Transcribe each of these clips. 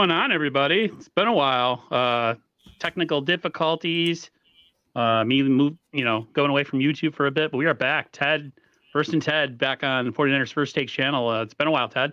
going on, everybody? It's been a while. Technical difficulties. Going away from YouTube for a bit, but we are back. First and Ted, back on 49ers First Takes channel. It's been a while, Ted.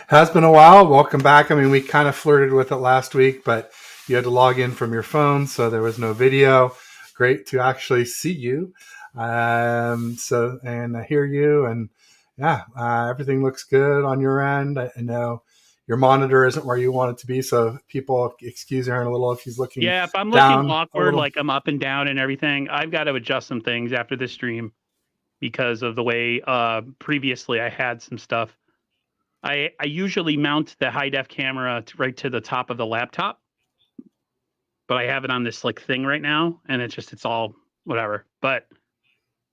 Has been a while. Welcome back. I mean, we kind of flirted with it last week, but you had to log in from your phone, so there was no video. Great to actually see you. And I hear you, and yeah, everything looks good on your end. I know your monitor isn't where you want it to be, so people excuse Aaron a little if he's looking. Yeah, if I'm down looking awkward, like I'm up and down and everything, I've got to adjust some things after this stream because of the way previously I had some stuff. I usually mount the high def camera right to the top of the laptop, but I have it on this like thing right now, and it's all whatever. But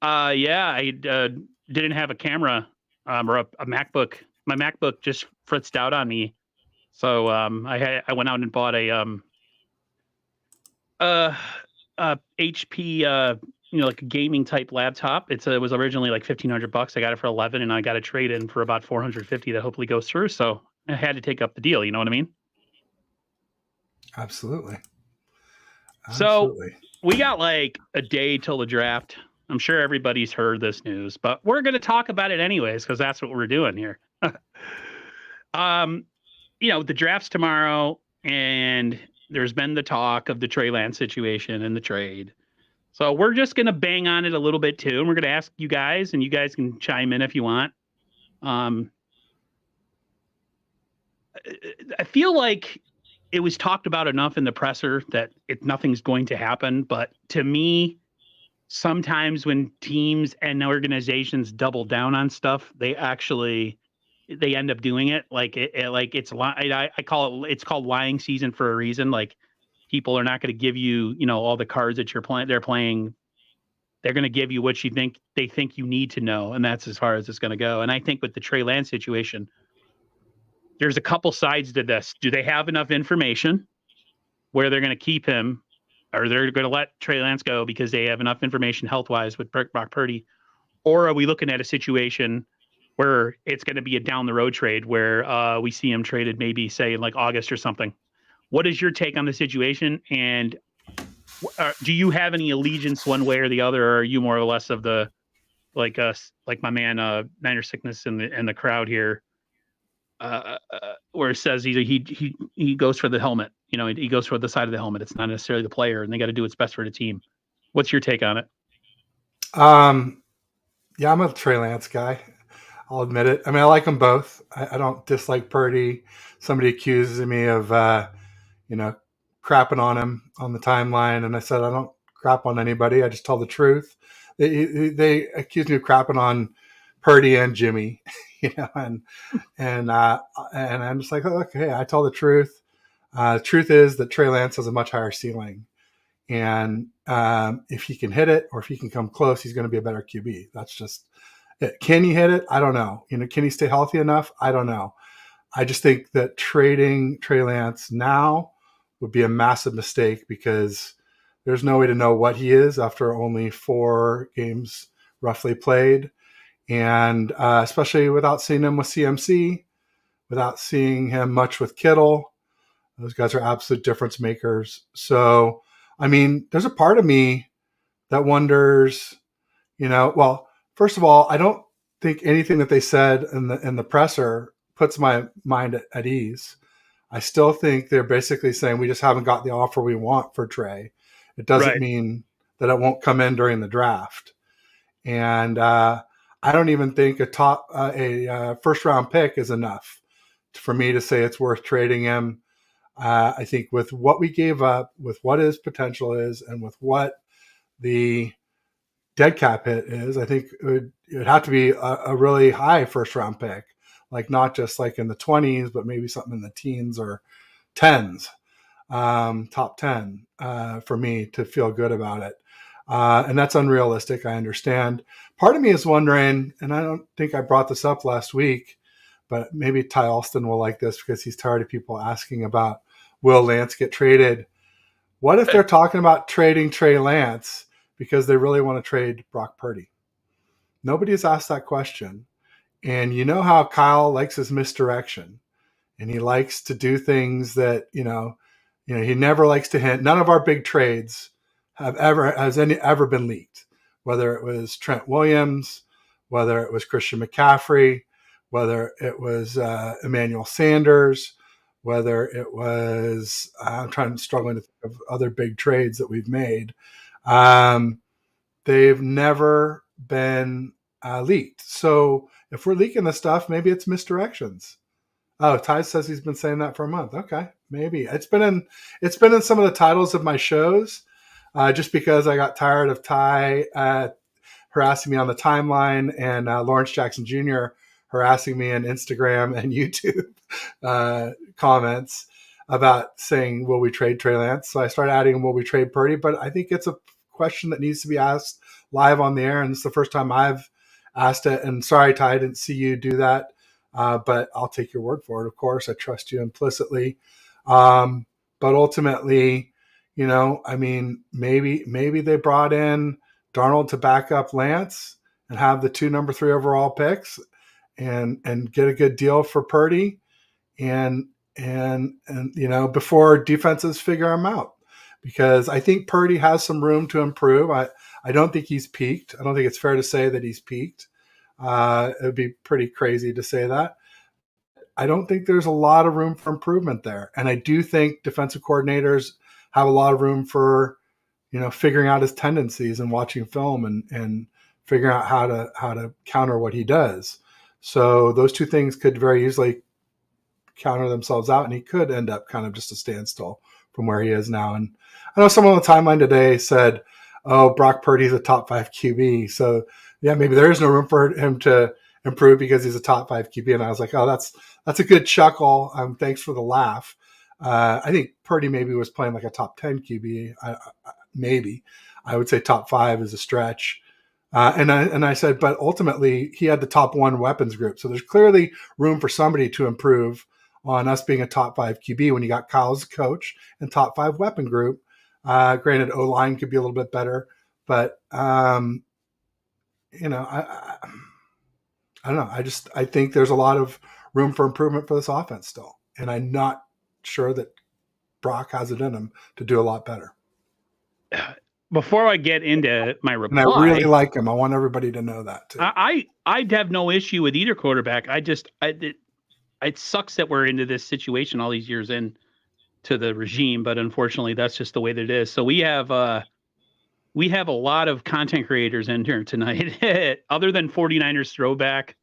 yeah, I didn't have a camera or a MacBook. My MacBook just fritzed out on me, so I went out and bought a HP like a gaming type laptop. It was originally like $1,500. I got it for 11, and I got a trade in for about 450 that hopefully goes through. So I had to take up the deal. You know what I mean? Absolutely. So we got like a day till the draft. I'm sure everybody's heard this news, but we're going to talk about it anyways because that's what we're doing here. The draft's tomorrow, and there's been the talk of the Trey Lance situation and the trade. So we're just going to bang on it a little bit too, and we're going to ask you guys, and you guys can chime in if you want. I feel like it was talked about enough in the presser that nothing's going to happen. But to me, sometimes when teams and organizations double down on stuff, they end up doing it. I call it's called lying season for a reason. Like, people are not going to give you, all the cards that they're playing. They're going to give you what they think you need to know. And that's as far as it's going to go. And I think with the Trey Lance situation, there's a couple sides to this. Do they have enough information where they're going to keep him, or they're going to let Trey Lance go because they have enough information health-wise with Brock Purdy? Or are we looking at a situation where it's going to be a down-the-road trade where we see him traded maybe, say, in like August or something? What is your take on the situation? And do you have any allegiance one way or the other, or are you more or less of the, like my man Niner Sickness in the crowd here, where it says he goes for the helmet. He goes for the side of the helmet. It's not necessarily the player, and they got to do what's best for the team. What's your take on it? Yeah, I'm a Trey Lance guy. I'll admit it. I mean, I like them both. I don't dislike Purdy. Somebody accuses me of, crapping on him on the timeline, and I said I don't crap on anybody. I just tell the truth. They accuse me of crapping on Purdy and Jimmy, and I'm just like, oh, okay, I tell the truth. The truth is that Trey Lance has a much higher ceiling, and if he can hit it or if he can come close, he's going to be a better QB. That's just it. Can he hit it? I don't know. Can he stay healthy enough? I don't know. I just think that trading Trey Lance now would be a massive mistake because there's no way to know what he is after only 4 games roughly played. And especially without seeing him with CMC, without seeing him much with Kittle, those guys are absolute difference makers. So, I mean, there's a part of me that wonders, well, first of all, I don't think anything that they said in the presser puts my mind at ease. I still think they're basically saying we just haven't got the offer we want for Trey. It doesn't mean that it won't come in during the draft. And I don't even think a first round pick is enough for me to say it's worth trading him. I think with what we gave up, with what his potential is, and with what the dead cap hit is, I think it would have to be a really high first round pick, like not just like in the 20s, but maybe something in the teens or 10s, top 10 for me to feel good about it. And that's unrealistic. I understand. Part of me is wondering, and I don't think I brought this up last week, but maybe Ty Alston will like this because he's tired of people asking about, will Lance get traded? What if they're talking about trading Trey Lance because they really want to trade Brock Purdy? Nobody has asked that question. And you know how Kyle likes his misdirection. and he likes to do things that he never likes to hint. None of our big trades ever been leaked, whether it was Trent Williams, whether it was Christian McCaffrey, whether it was Emmanuel Sanders, whether it was struggling to think of other big trades that we've made. They've never been leaked. So if we're leaking the stuff, maybe it's misdirections. Oh, Ty says he's been saying that for a month. Okay, maybe it's been in some of the titles of my shows, just because I got tired of Ty harassing me on the timeline and Lawrence Jackson Jr. harassing me on Instagram and YouTube comments about saying, will we trade Trey Lance? So I started adding, will we trade Purdy? But I think it's a question that needs to be asked live on the air. And it's the first time I've asked it. And sorry, Ty, I didn't see you do that. But I'll take your word for it. Of course, I trust you implicitly. But ultimately, maybe they brought in Darnold to back up Lance and have the 2 number 3 overall picks and get a good deal for Purdy and before defenses figure him out, because I think Purdy has some room to improve. I don't think he's peaked. I don't think it's fair to say that he's peaked. It would be pretty crazy to say that. I don't think there's a lot of room for improvement there. And I do think defensive coordinators have a lot of room for, figuring out his tendencies and watching film and figuring out how to counter what he does. So those two things could very easily counter themselves out, and he could end up kind of just a standstill from where he is now. And I know someone on the timeline today said, oh, Brock Purdy's a top 5 QB. So yeah, maybe there is no room for him to improve because he's a top 5 QB. And I was like, oh, that's a good chuckle. Thanks for the laugh. I think Purdy maybe was playing like a top 10 QB. Maybe I would say top 5 is a stretch. And I said, but ultimately he had the top 1 weapons group. So there's clearly room for somebody to improve on us being a top 5 QB when you got Kyle as a coach and top 5 weapon group. Granted, O-line could be a little bit better, but I don't know. I think there's a lot of room for improvement for this offense still. And I'm not sure that Brock has it in him to do a lot better. Before I get into my reply, and I really like him. I want everybody to know that too. I'd have no issue with either quarterback. It sucks that we're into this situation all these years into the regime, but unfortunately that's just the way that it is. So we have a lot of content creators in here tonight. Other than 49ers throwback,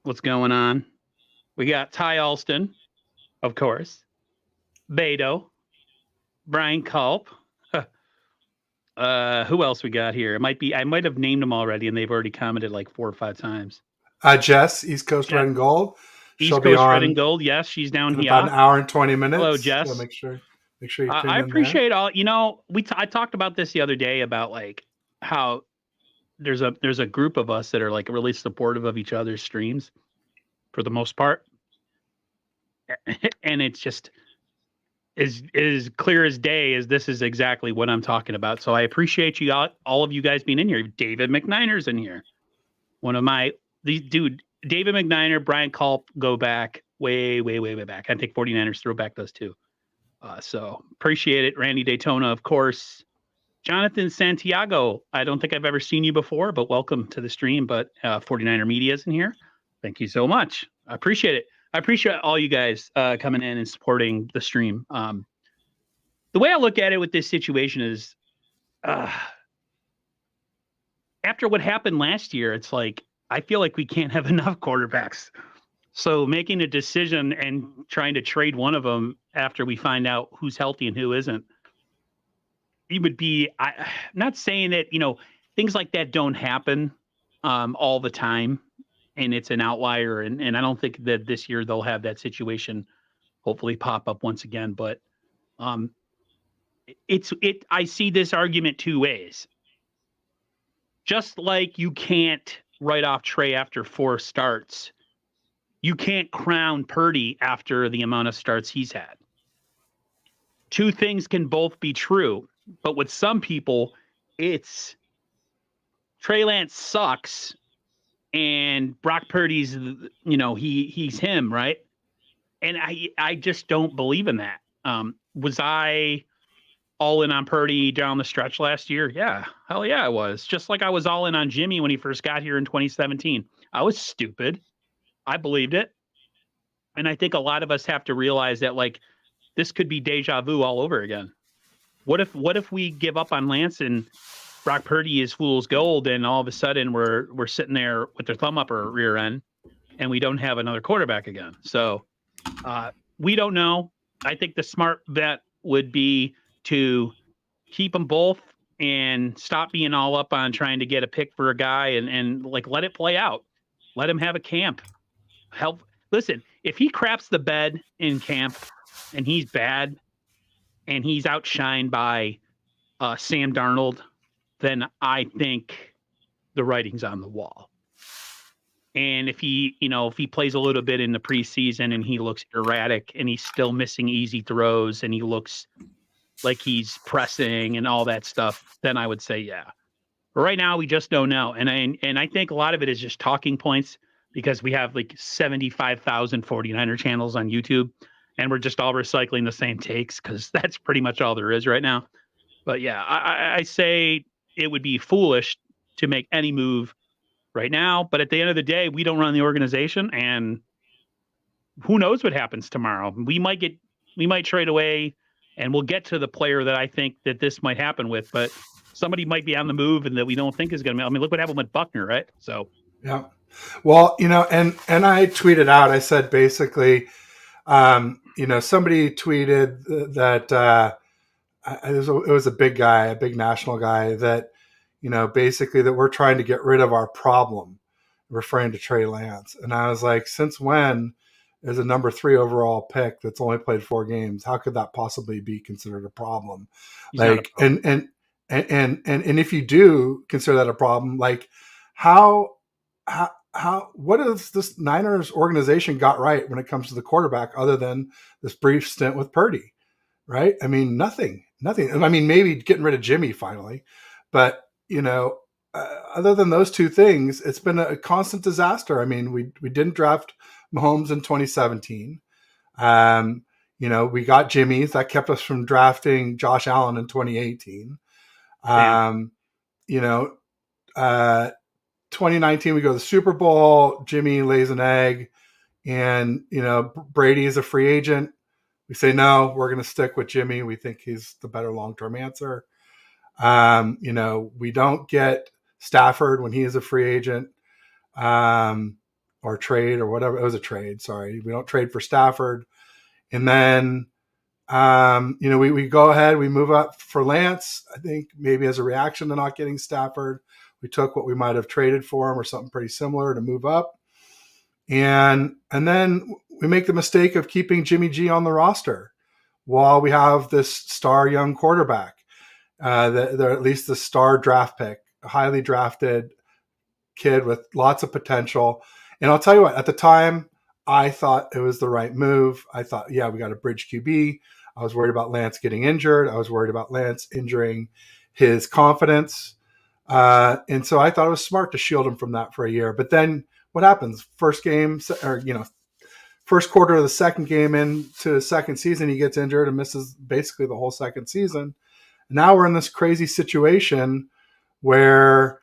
what's going on? We got Ty Alston, of course, Beto, Brian Culp. Who else we got here? I might have named them already, and they've already commented like 4 or 5 times. Jess, East Coast Red and Gold. East Coast Red and Gold. Yes, she's down here. About an hour and 20 minutes. Hello, Jess. So make sure you tune in. I appreciate all. I talked about this the other day about like how there's a group of us that are like really supportive of each other's streams for the most part, and it's just is clear as day as this is exactly what I'm talking about. So I appreciate you all of you guys being in here. David McNiner's in here. David McNiner, Brian Culp go back way back. I think 49ers throwback does too. So appreciate it. Randy Daytona, of course. Jonathan Santiago. I don't think I've ever seen you before, but welcome to the stream. But 49er Media's in here. Thank you so much. I appreciate it. I appreciate all you guys coming in and supporting the stream. The way I look at it with this situation is after what happened last year, it's like, I feel like we can't have enough quarterbacks. So making a decision and trying to trade one of them after we find out who's healthy and who isn't, it would be, I'm not saying that, things like that don't happen all the time. And it's an outlier, and I don't think that this year they'll have that situation hopefully pop up once again. But I see this argument 2 ways. Just like you can't write off Trey after 4 starts, you can't crown Purdy after the amount of starts he's had. 2 things can both be true, but with some people, it's Trey Lance sucks. And Brock Purdy's, he's him, right? And I just don't believe in that. Was I all in on Purdy down the stretch last year? Yeah, hell yeah, I was. Just like I was all in on Jimmy when he first got here in 2017. I was stupid. I believed it. And I think a lot of us have to realize that like this could be deja vu all over again. What if we give up on Lance and Brock Purdy is fool's gold, and all of a sudden we're sitting there with their thumb up our rear end, and we don't have another quarterback again. So we don't know. I think the smart bet would be to keep them both and stop being all up on trying to get a pick for a guy, and like let it play out. Let him have a camp. Help. Listen, if he craps the bed in camp and he's bad and he's outshined by Sam Darnold, then I think the writing's on the wall. And if he plays a little bit in the preseason and he looks erratic and he's still missing easy throws and he looks like he's pressing and all that stuff, then I would say, yeah. But right now we just don't know. And I think a lot of it is just talking points because we have like 75,000 49er channels on YouTube and we're just all recycling the same takes because that's pretty much all there is right now. But yeah, I say it would be foolish to make any move right now. But at the end of the day, we don't run the organization, and who knows what happens tomorrow? We might trade away, and we'll get to the player that I think that this might happen with. But somebody might be on the move, and that we don't think is going to. I mean, look what happened with Buckner, right? So yeah. Well, and I tweeted out. I said basically, somebody tweeted that. It was a big guy, a big national guy that, basically that we're trying to get rid of our problem, referring to Trey Lance. And I was like, since when is a number 3 overall pick that's only played 4 games? How could that possibly be considered a problem? Like, and if you do consider that a problem, like how, what has this Niners organization got right when it comes to the quarterback other than this brief stint with Purdy? Right? I mean, nothing. I mean, maybe getting rid of Jimmy finally, but other than those two things, it's been a constant disaster. I mean, we didn't draft Mahomes in 2017. We got Jimmy. That kept us from drafting Josh Allen in 2018. 2019 we go to the Super Bowl. Jimmy lays an egg, and Brady is a free agent. We say, no, we're going to stick with Jimmy. We think he's the better long-term answer. We don't get Stafford when he is a free agent, or trade or whatever. It was a trade. Sorry. We don't trade for Stafford. And then, we go ahead, we move up for Lance. I think maybe as a reaction to not getting Stafford, we took what we might have traded for him or something pretty similar to move up. And then we make the mistake of keeping Jimmy G on the roster while we have this star young quarterback. They're at least the star draft pick, a highly drafted kid with lots of potential. And I'll tell you what, at the time, I thought it was the right move. I thought, yeah, we got a bridge QB. I was worried about Lance getting injured. I was worried about Lance injuring his confidence. And so I thought it was smart to shield him from that for a year. But then what happens? First quarter of the second game into the second season, he gets injured and misses basically the whole second season. Now we're in this crazy situation where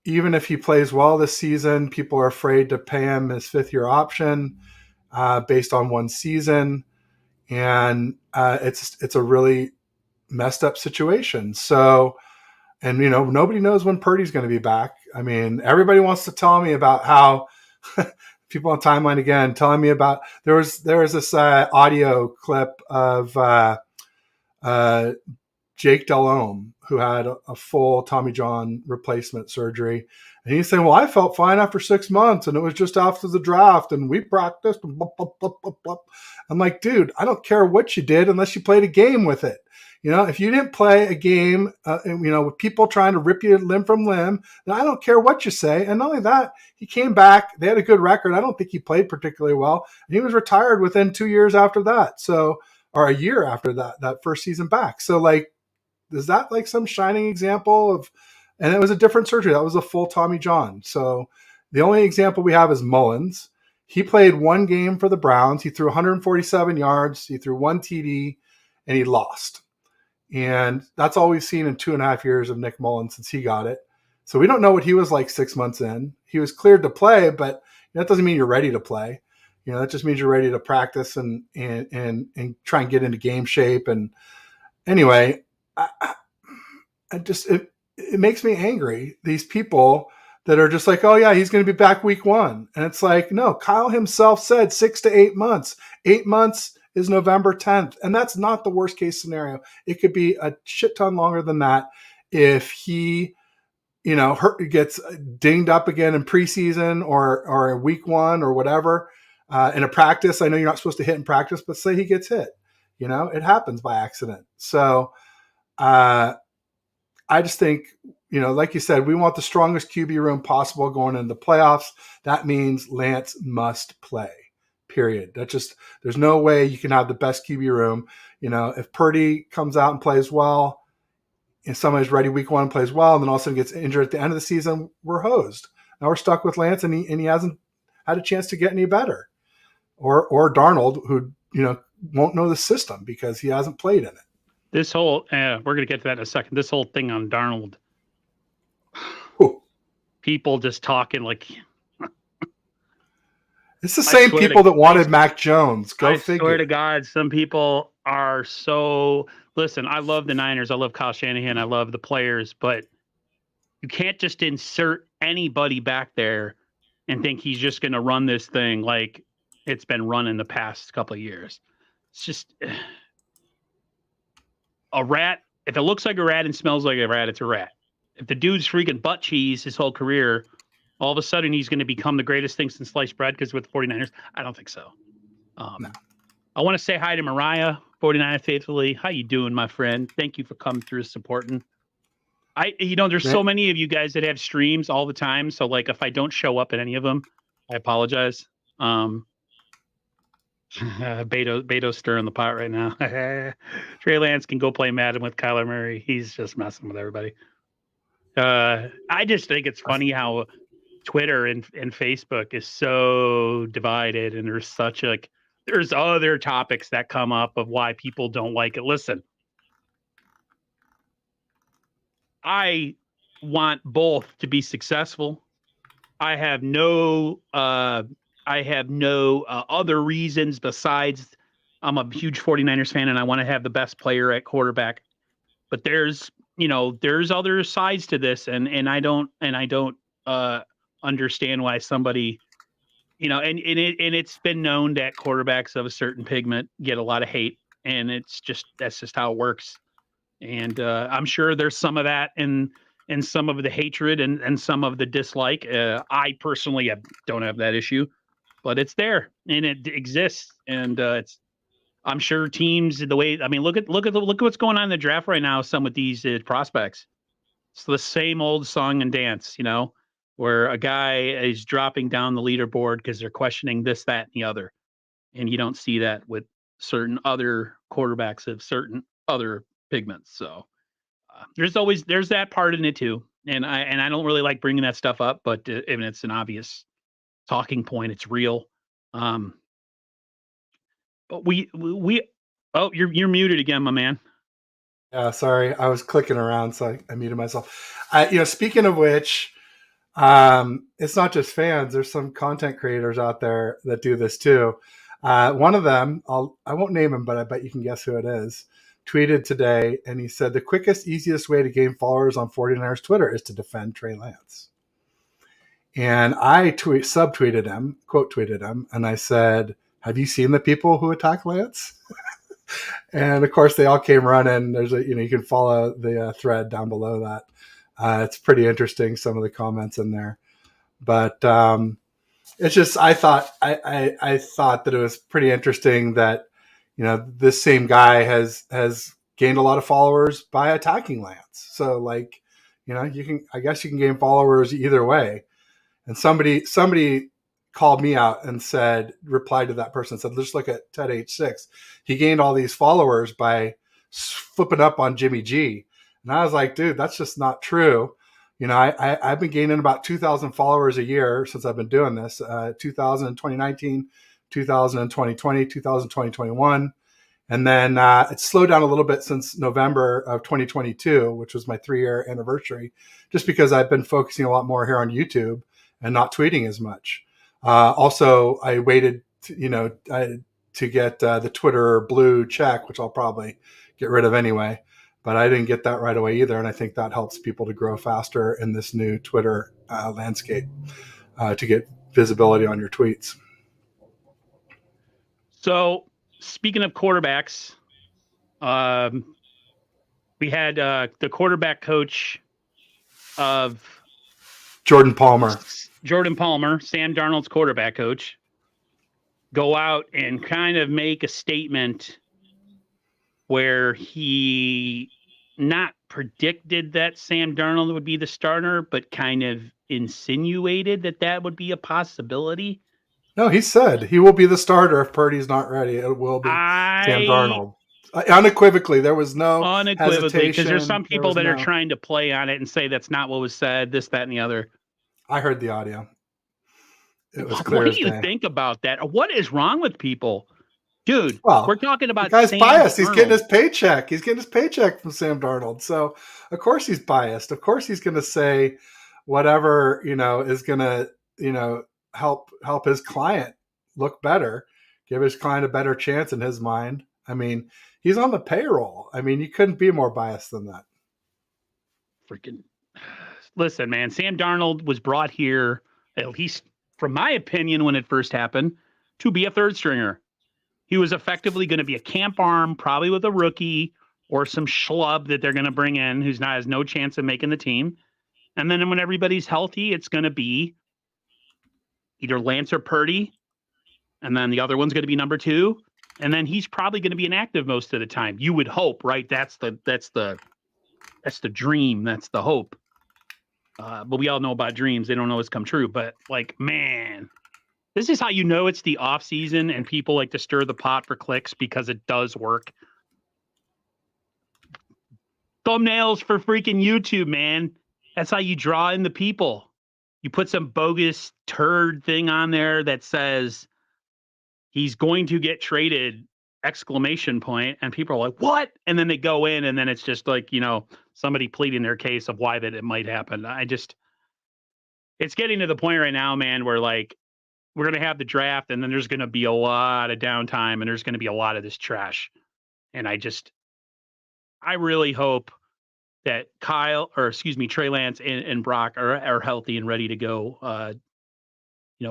even if he plays well this season, people are afraid to pay him his 5th-year option based on one season. And it's a really messed up situation. So, and nobody knows when Purdy's going to be back. I mean, everybody wants to tell me about how people on timeline again telling me about there was this audio clip of Jake Delhomme, who had a full Tommy John replacement surgery. And he's saying, well, I felt fine after 6 months and it was just after the draft and we practiced. And blah, blah, blah, blah, blah. I'm like, dude, I don't care what you did unless you played a game with it. If you didn't play a game, with people trying to rip you limb from limb, then I don't care what you say. And not only that, he came back. They had a good record. I don't think he played particularly well. And he was retired within 2 years after that. So, or a year after that first season back. So like, is that like some shining example of, and it was a different surgery. That was a full Tommy John. So the only example we have is Mullins. He played one game for the Browns. He threw 147 yards. He threw one TD, and he lost. And that's all we've seen in 2.5 years of Nick Mullins since he got it. So we don't know what he was like 6 months in. He was cleared to play, but that doesn't mean you're ready to play. That just means you're ready to practice and try and get into game shape. And anyway, it makes me angry. These people that are just like, oh yeah, he's going to be back week 1. And it's like, no, Kyle himself said 6 to 8 months. 8 months is November 10th. And that's not the worst case scenario. It could be a shit ton longer than that if he, gets dinged up again in preseason or week 1 or whatever. In a practice, I know you're not supposed to hit in practice, but say he gets hit, it happens by accident. So I just think, like you said, we want the strongest QB room possible going into the playoffs. That means Lance must play, period. There's no way you can have the best QB room. If Purdy comes out and plays well, and somebody's ready week 1 and plays well, and then all of a sudden gets injured at the end of the season, we're hosed. Now we're stuck with Lance, and he hasn't had a chance to get any better. Or Darnold, who, won't know the system because he hasn't played in it. This whole, we're going to get to that in a second. This whole thing on Darnold, people just talking like. It's the same people that wanted Mac Jones. Go figure. I swear to God, some people are so. Listen, I love the Niners. I love Kyle Shanahan. I love the players, but you can't just insert anybody back there and think he's just going to run this thing like it's been run in the past couple of years. It's just a rat. If it looks like a rat and smells like a rat, it's a rat. If the dude's freaking butt cheese his whole career, all of a sudden he's going to become the greatest thing since sliced bread because with the 49ers, I don't think so. No. I want to say hi to Mariah, 49 Faithfully. How you doing, my friend? Thank you for coming through supporting. There's so many of you guys that have streams all the time. So like, if I don't show up at any of them, I apologize. Beto's stirring the pot right now. Trey Lance can go play Madden with Kyler Murray. He's just messing with everybody. I just think it's funny how Twitter and Facebook is so divided, and there's other topics that come up of why people don't like it. Listen, I want both to be successful. I have no other reasons besides I'm a huge 49ers fan and I want to have the best player at quarterback. But there's other sides to this, and I don't understand why somebody, and it's been known that quarterbacks of a certain pigment get a lot of hate, and that's just how it works. And I'm sure there's some of that and some of the hatred and some of the dislike. I personally don't have that issue, but it's there and it exists. And I'm sure teams look at what's going on in the draft right now. Some of these prospects, it's the same old song and dance, where a guy is dropping down the leaderboard because they're questioning this, that, and the other. And you don't see that with certain other quarterbacks of certain other pigments. So there's that part in it too. And I don't really like bringing that stuff up, but even it's an obvious talking point. It's real. But you're muted again, my man. Yeah, sorry. I was clicking around, so I muted myself. Speaking of which, it's not just fans. There's some content creators out there that do this too. One of them, I won't name him, but I bet you can guess who it is, tweeted today, and he said, the quickest, easiest way to gain followers on 49ers Twitter is to defend Trey Lance. And I subtweeted him, quote tweeted him, and I said, have you seen the people who attack Lance? And of course, they all came running. There's you can follow the thread down below that. It's pretty interesting, some of the comments in there. But it's just, I thought that it was pretty interesting that, this same guy has gained a lot of followers by attacking Lance. So I guess you can gain followers either way. And somebody called me out and replied to that person, said, let's look at Ted H6. He gained all these followers by flipping up on Jimmy G. And I was like, dude, that's just not true. I've been gaining about 2,000 followers a year since I've been doing this. 2000 in 2019, 2000 in 2020, 2000 2021. And then it's slowed down a little bit since November of 2022, which was my 3-year anniversary, just because I've been focusing a lot more here on YouTube and not tweeting as much. Also, I waited, to get the Twitter blue check, which I'll probably get rid of anyway. But I didn't get that right away either. And I think that helps people to grow faster in this new Twitter landscape to get visibility on your tweets. So speaking of quarterbacks, we had the quarterback coach of Jordan Palmer, Sam Darnold's quarterback coach, go out and kind of make a statement where he not predicted that Sam Darnold would be the starter, but kind of insinuated that would be a possibility. No, he said he will be the starter if Purdy's not ready. It will be Sam Darnold. Unequivocally, there was no hesitation. Because there's some people that are trying to play on it and say that's not what was said, this, that, and the other. I heard the audio. It was clear. What do you think about that? What is wrong with people? Dude, we're talking about the guy's Sam biased. Darnold. He's getting his paycheck. He's getting his paycheck from Sam Darnold. So, of course, he's biased. Of course, he's going to say whatever, is going to, help his client look better, give his client a better chance in his mind. I mean, he's on the payroll. I mean, you couldn't be more biased than that. Freaking listen, man. Sam Darnold was brought here, at least from my opinion, when it first happened, to be a third stringer. He was effectively going to be a camp arm, probably with a rookie or some schlub that they're going to bring in who's has no chance of making the team. And then when everybody's healthy, it's going to be either Lance or Purdy. And then the other one's going to be number 2. And then he's probably going to be inactive most of the time. You would hope, right? That's the dream. That's the hope. But we all know about dreams. They don't always come true. But man, this is how you know it's the off season and people like to stir the pot for clicks because it does work. Thumbnails for freaking YouTube, man. That's how you draw in the people. You put some bogus turd thing on there that says he's going to get traded, ! And people are like, what? And then they go in and then it's just somebody pleading their case of why that it might happen. It's getting to the point right now, man, where we're going to have the draft and then there's going to be a lot of downtime and there's going to be a lot of this trash. And I really hope that Trey Lance and Brock are healthy and ready to go.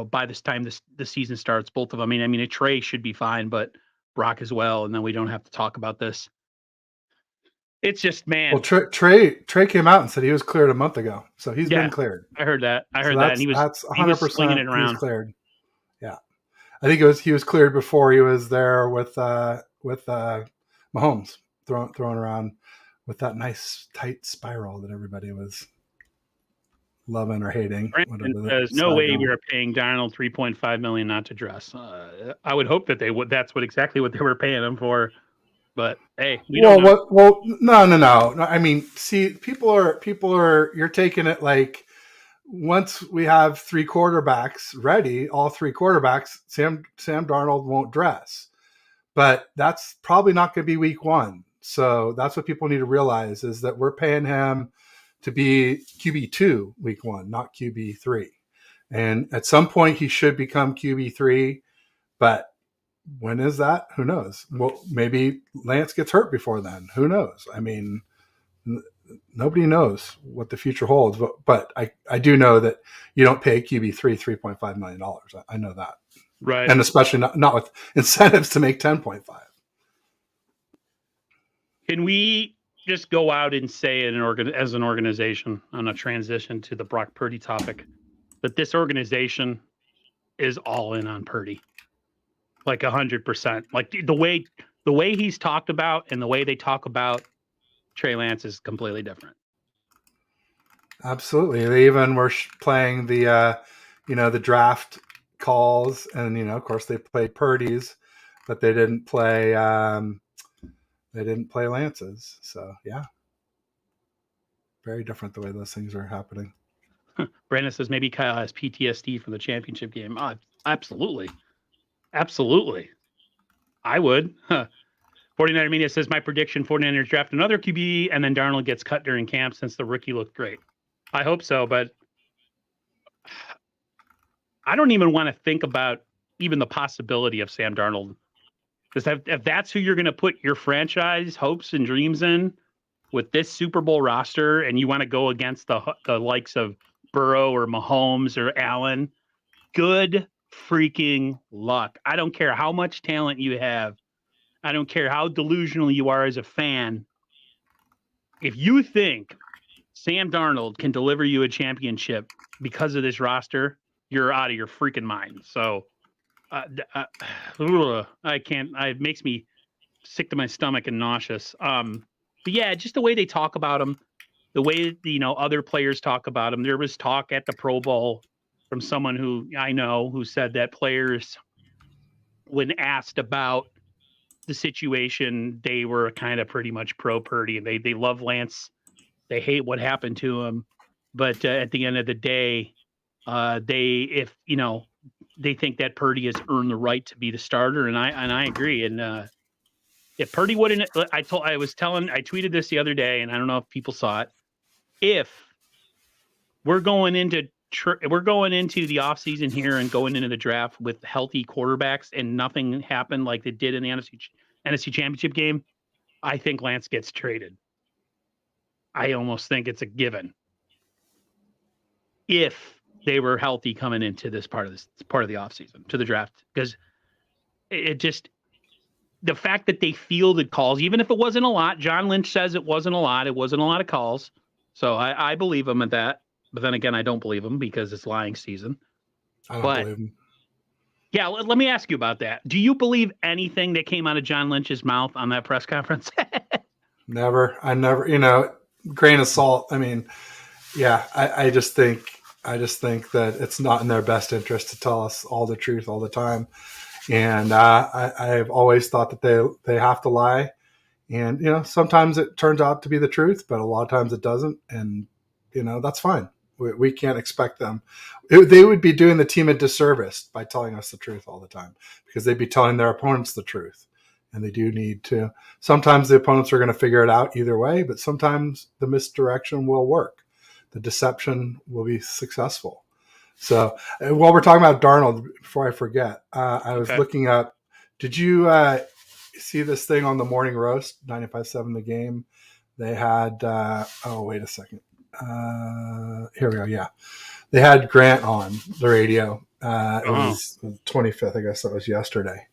By this time the season starts, both of them. I mean, Trey should be fine, but Brock as well. And then we don't have to talk about this. It's just, man. Well, Trey came out and said he was cleared a month ago, so he's been cleared. I heard that. And he was 100% slinging it around. He was cleared. Yeah, I think he was cleared before he was there with Mahomes throwing around with that nice tight spiral that everybody was loving or hating. There's no way we were paying Darnold $3.5 million not to dress. I would hope that they would. That's exactly what they were paying him for. But hey, don't know. Well, no. I mean, see, people are. You're taking it like once we have 3 quarterbacks ready, all 3 quarterbacks, Sam Darnold won't dress. But that's probably not going to be week 1. So that's what people need to realize is that we're paying him to be QB2 week 1, not QB3. And at some point he should become QB3, but when is that? Who knows? Well, maybe Lance gets hurt before then. Who knows? I mean, nobody knows what the future holds, but I do know that you don't pay QB3 $3.5 million. I know that. Right. And especially not with incentives to make 10.5. Can we just go out and say as an organization on a transition to the Brock Purdy topic that this organization is all in on Purdy? 100%. The way he's talked about and the way they talk about Trey Lance is completely different. Absolutely. They even were playing the the draft calls, and of course they played Purdy's, but they didn't play Lance's. So yeah, Very different the way those things are happening. Brandon says maybe Kyle has PTSD from the championship game. Absolutely. Absolutely. I would. 49er Media says my prediction 49ers draft another QB and then Darnold gets cut during camp since the rookie looked great. I hope so, but I don't even want to think about even the possibility of Sam Darnold. Because if that's who you're going to put your franchise hopes and dreams in with this Super Bowl roster, and you want to go against the likes of Burrow or Mahomes or Allen, good freaking luck. I don't care how much talent you have. I don't care how delusional you are as a fan. If you think Sam Darnold can deliver you a championship because of this roster, you're out of your freaking mind. So I can't. It makes me sick to my stomach and nauseous. But yeah, just the way they talk about him, the way other players talk about him. There was talk at the Pro Bowl from someone who I know who said that players, when asked about the situation, they were kind of pretty much pro Purdy, and they love Lance. They hate what happened to him, but at the end of the day, they think that Purdy has earned the right to be the starter, and I agree. And if Purdy wouldn't, I tweeted this the other day, and I don't know if people saw it. If we're going into the offseason here and going into the draft with healthy quarterbacks, and nothing happened like it did in the NFC Championship game, I think Lance gets traded. I almost think it's a given. If they were healthy coming into this part of the offseason to the draft, because it just, the fact that they fielded calls, even if it wasn't a lot, John Lynch says it wasn't a lot. It wasn't a lot of calls. So I believe him at that. But then again, I don't believe him because it's lying season. I don't believe him. Yeah, let me ask you about that. Do you believe anything that came out of John Lynch's mouth on that press conference? Never. I never, grain of salt. I mean, yeah, I just think that it's not in their best interest to tell us all the truth all the time. And I've always thought that they have to lie. And, sometimes it turns out to be the truth, but a lot of times it doesn't. And, that's fine. We can't expect them. They would be doing the team a disservice by telling us the truth all the time, because they'd be telling their opponents the truth. And they do need to. Sometimes the opponents are going to figure it out either way, but sometimes the misdirection will work. The deception will be successful. So while we're talking about Darnold, before I forget, I was looking up, did you see this thing on the Morning Roast, 95.7 The Game? They had, wait a second. Here we go. Yeah. They had Grant on the radio. It was the 25th. I guess that was yesterday.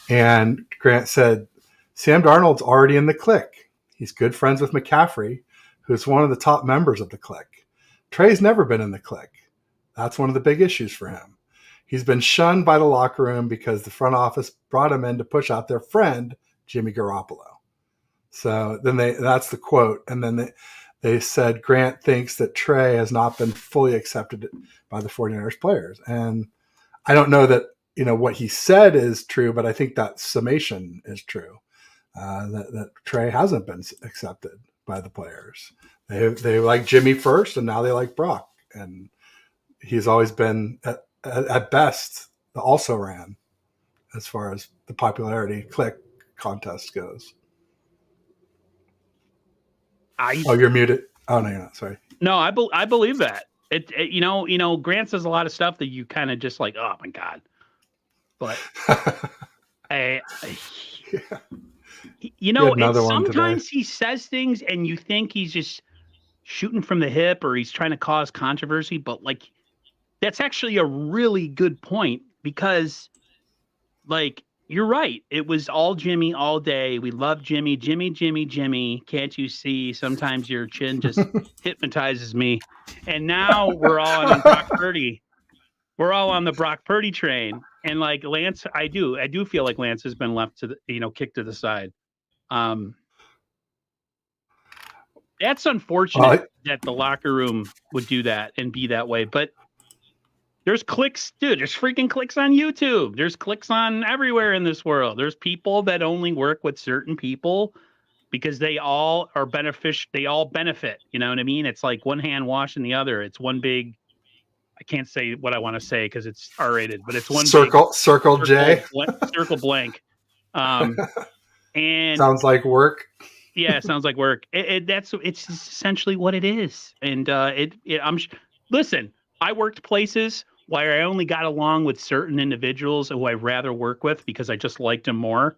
And Grant said, Sam Darnold's already in the clique. He's good friends with McCaffrey, who's one of the top members of the clique. Trey's never been in the clique. That's one of the big issues for him. He's been shunned by the locker room because the front office brought him in to push out their friend, Jimmy Garoppolo. So then that's the quote. And then they said Grant thinks that Trey has not been fully accepted by the 49ers players. And I don't know that, what he said is true, but I think that summation is true, that Trey hasn't been accepted by the players. They like Jimmy first, and now they like Brock. And he's always been, at best, the also ran as far as the popularity click contest goes. You're muted. Oh, no, you're not. Sorry. No, I believe that. Grant says a lot of stuff that you kind of just like, oh my God. But sometimes he says things and you think he's just shooting from the hip or he's trying to cause controversy, but like, that's actually a really good point, because like, you're right. It was all Jimmy all day. We love Jimmy. Can't you see? Sometimes your chin just hypnotizes me. And now we're all on Brock Purdy. We're all on the Brock Purdy train. And like Lance, I do feel like Lance has been left to the, kicked to the side. That's unfortunate that the locker room would do that and be that way. But there's clicks, dude. There's freaking clicks on YouTube. There's clicks on everywhere in this world. There's people that only work with certain people because they all are beneficial. They all benefit. You know what I mean? It's like one hand washing the other. It's one big. I can't say what I want to say because it's R-rated, but it's one big circle J. circle blank. And sounds like work. Yeah, it sounds like work. It's essentially what it is. And listen, I worked places where I only got along with certain individuals who I'd rather work with because I just liked them more.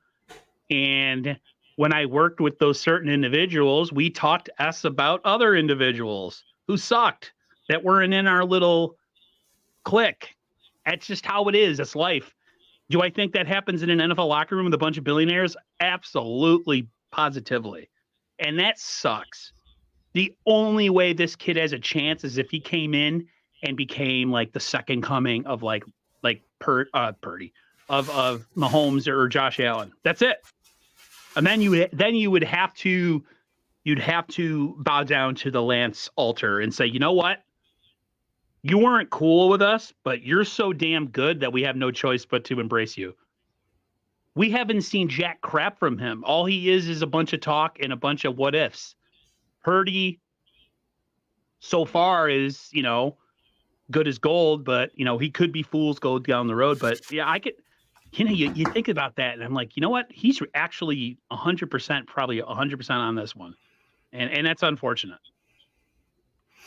And when I worked with those certain individuals, we talked S about other individuals who sucked that weren't in our little clique. That's just how it is. It's life. Do I think that happens in an NFL locker room with a bunch of billionaires? Absolutely, positively. And that sucks. The only way this kid has a chance is if he came in and became like the second coming of Purdy of Mahomes or Josh Allen. That's it. And then you would have to bow down to the Lance altar and say, you know what? You weren't cool with us, but you're so damn good that we have no choice but to embrace you. We haven't seen jack crap from him. All he is a bunch of talk and a bunch of what ifs. Purdy so far is, good as gold, but he could be fool's gold down the road. But yeah, I could, you think about that and I'm like, you know what? He's actually 100%, probably 100% on this one. And that's unfortunate.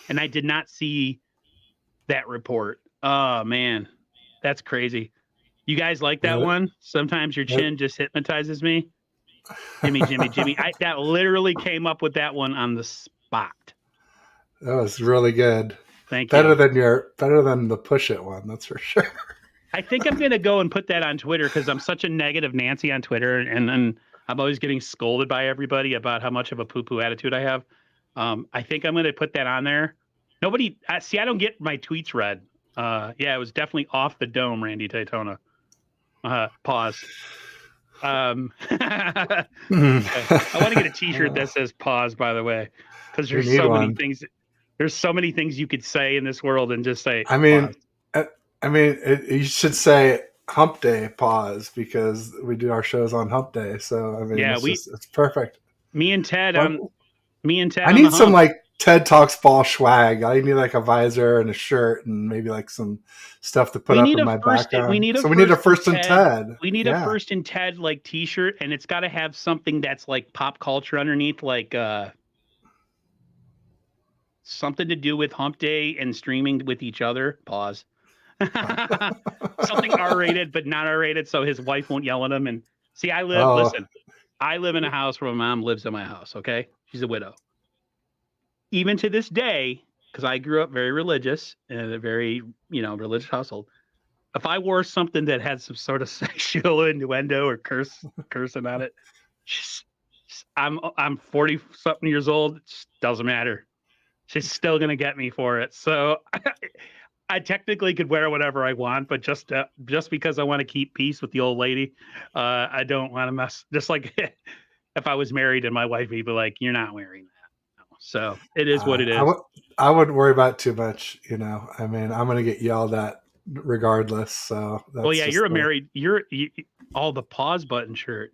And I did not see that report. Oh man, that's crazy. You guys like that one? Sometimes your chin just hypnotizes me. Jimmy. That literally came up with that one on the spot. That was really good. Thank you. Better than the push it one, that's for sure. I think I'm gonna go and put that on Twitter because I'm such a negative Nancy on Twitter, and I'm always getting scolded by everybody about how much of a poo-poo attitude I have. I think I'm gonna put that on there. Nobody see. I don't get my tweets read. Yeah, it was definitely off the dome, Randy Taytona. Pause. I want to get a T-shirt that says "pause." By the way, because there's so many things. There's so many things you could say in this world and just say. You should say Hump Day pause because we do our shows on Hump Day. So yeah, it's perfect. Me and Ted. I need some like Ted Talks ball swag. I need like a visor and a shirt and maybe like some stuff to put up in my background. We need a first in Ted. We need a first in Ted like T-shirt, and it's got to have something that's like pop culture underneath, like something to do with Hump Day and streaming with each other. Pause. Something R-rated, but not R-rated, so his wife won't yell at him. And see, I live in a house where my mom lives in my house. Okay, she's a widow. Even to this day, because I grew up very religious in a very, religious household. If I wore something that had some sort of sexual innuendo or cursing on it, I'm 40 something years old. It just doesn't matter. She's still gonna get me for it. So I technically could wear whatever I want, but just because I want to keep peace with the old lady, I don't want to mess. Just like if I was married and my wife would be like, "You're not wearing that." So it is what it is. I wouldn't worry about it too much. I'm going to get yelled at regardless. So well, yeah, you're all the pause button shirt.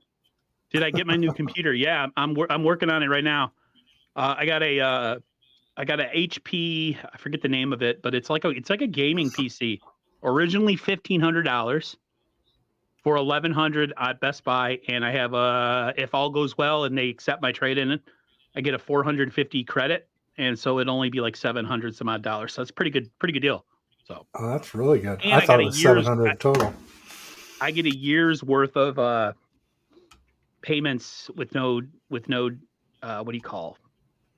Did I get my new computer? Yeah, I'm working on it right now. I got a HP. I forget the name of it, but it's like a gaming PC. Originally $1,500 for $1,100 at Best Buy, and I have if all goes well and they accept my trade in it, I get a 450 credit, and so it'd only be like $700 some odd dollars. So it's pretty good deal. So that's really good. I thought it was $700 total. I get a year's worth of payments with no what do you call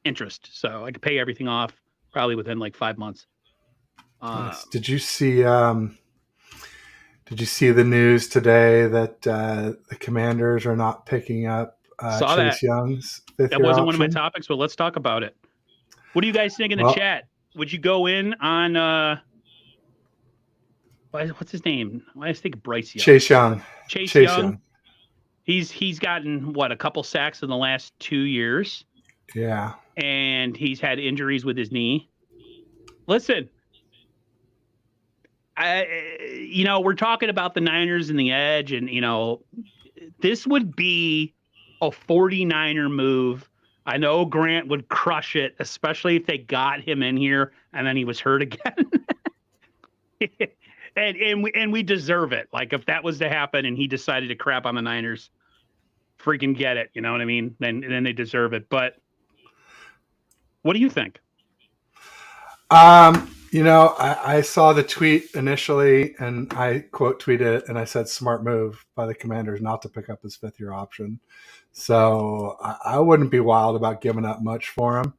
interest. So I could pay everything off probably within like 5 months. Nice. Did you see the news today that the Commanders are not picking up Chase Young's fifth-year That wasn't option? one of my topics, but let's talk about it. What do you guys think in the chat? Would you go in on what's his name? I think Bryce Young. Chase Young. He's gotten a couple sacks in the last 2 years. Yeah. And he's had injuries with his knee. Listen, we're talking about the Niners and the edge, and this would be a 49er move. I know Grant would crush it, especially if they got him in here and then he was hurt again. And we deserve it. Like if that was to happen and he decided to crap on the Niners, freaking get it. You know what I mean? Then they deserve it. But what do you think? I saw the tweet initially and I quote tweeted it and I said smart move by the Commanders not to pick up his 5th-year option. So I wouldn't be wild about giving up much for him.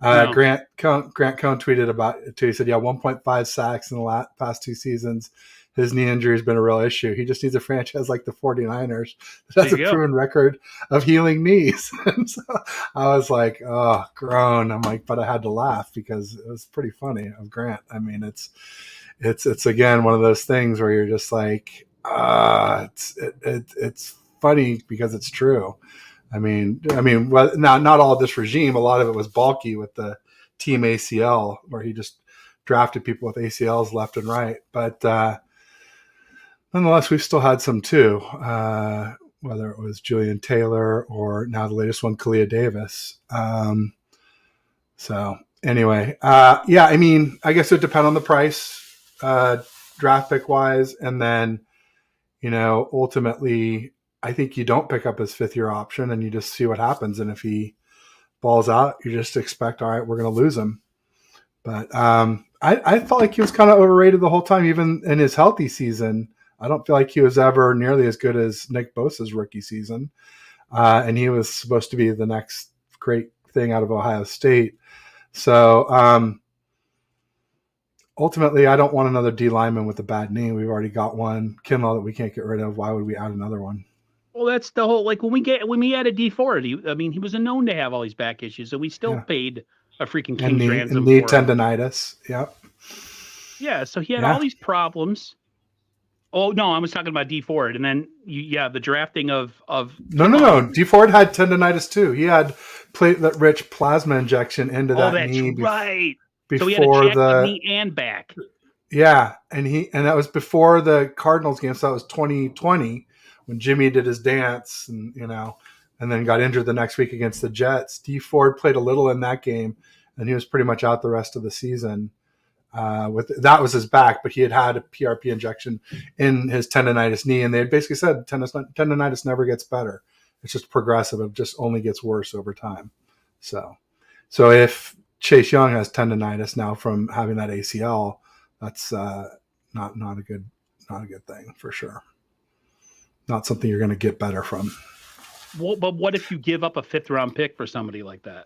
No. Grant Cohn tweeted about it too. He said, yeah, 1.5 sacks in the past 2 seasons. His knee injury has been a real issue. He just needs a franchise like the 49ers that has a proven record of healing knees. And so I was like, oh, groan. I'm like, but I had to laugh because it was pretty funny of Grant. I mean, it's again, one of those things where you're just like, it's funny because it's true. I mean, well, not all of this regime. A lot of it was bulky with the team ACL, where he just drafted people with ACLs left and right. But nonetheless, we've still had some too. Whether it was Julian Taylor or now the latest one, Kalia Davis. So anyway, yeah. I mean, I guess it would depend on the price, draft pick wise, and then ultimately. I think you don't pick up his 5th-year option and you just see what happens. And if he balls out, you just expect, all right, we're going to lose him. But I felt like he was kind of overrated the whole time, even in his healthy season. I don't feel like he was ever nearly as good as Nick Bosa's rookie season. And he was supposed to be the next great thing out of Ohio State. So ultimately, I don't want another D lineman with a bad knee. We've already got one. Kinlaw that we can't get rid of. Why would we add another one? Well, that's the whole, like when we had a D Ford, he was known to have all these back issues, and we still paid a freaking king's ransom and knee for tendonitis. Yep. Yeah, so he had all these problems. Oh no, I was talking about D Ford, and then the drafting of no. D Ford had tendonitis too. He had platelet-rich plasma injection into that knee. Right. Before so he had a jacked knee and back. Yeah, and that was before the Cardinals game, so that was 2020 when Jimmy did his dance, and then got injured the next week against the Jets. D Ford played a little in that game, and he was pretty much out the rest of the season. That was his back, but he had a PRP injection in his tendonitis knee, and they had basically said tendonitis never gets better; it's just progressive; it just only gets worse over time. So if Chase Young has tendonitis now from having that ACL, that's not a good thing for sure. Not something you're going to get better from. Well, but what if you give up a 5th-round pick for somebody like that?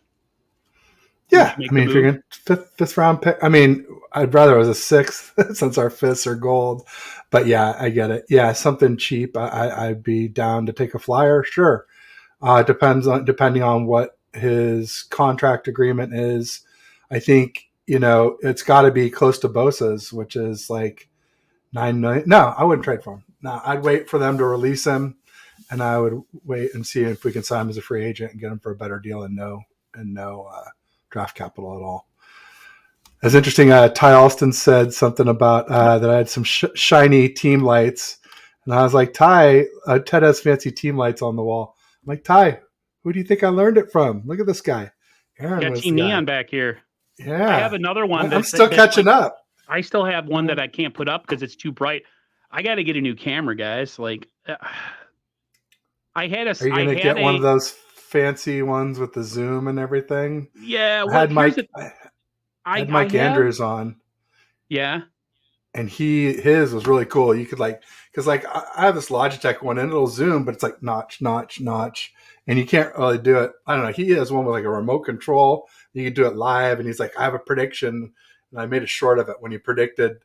Yeah, I mean, if you're going to fifth round pick, I mean, I'd rather it was a 6th since our 5ths are gold. But yeah, I get it. Yeah, something cheap. I'd be down to take a flyer. Sure, depending on what his contract agreement is. I think it's got to be close to Bosa's, which is like $9 million. No, I wouldn't trade for him. No, I'd wait for them to release him, and I would wait and see if we can sign him as a free agent and get him for a better deal and no draft capital at all. It's interesting. Ty Alston said something about that I had some shiny team lights, and I was like, Ty, Ted has fancy team lights on the wall. I'm like, Ty, who do you think I learned it from? Look at this guy. Aaron was Team Neon back here. Yeah, I have another one. I'm still catching up. I still have one that I can't put up because it's too bright. I got to get a new camera, guys. Like, Are you going to get one of those fancy ones with the zoom and everything? Yeah, I had Mike Andrews on. Yeah, and his was really cool. You could because I have this Logitech one and it'll zoom, but it's like notch, and you can't really do it. I don't know. He has one with like a remote control. You can do it live, and he's like, I have a prediction, and I made a short of it when he predicted.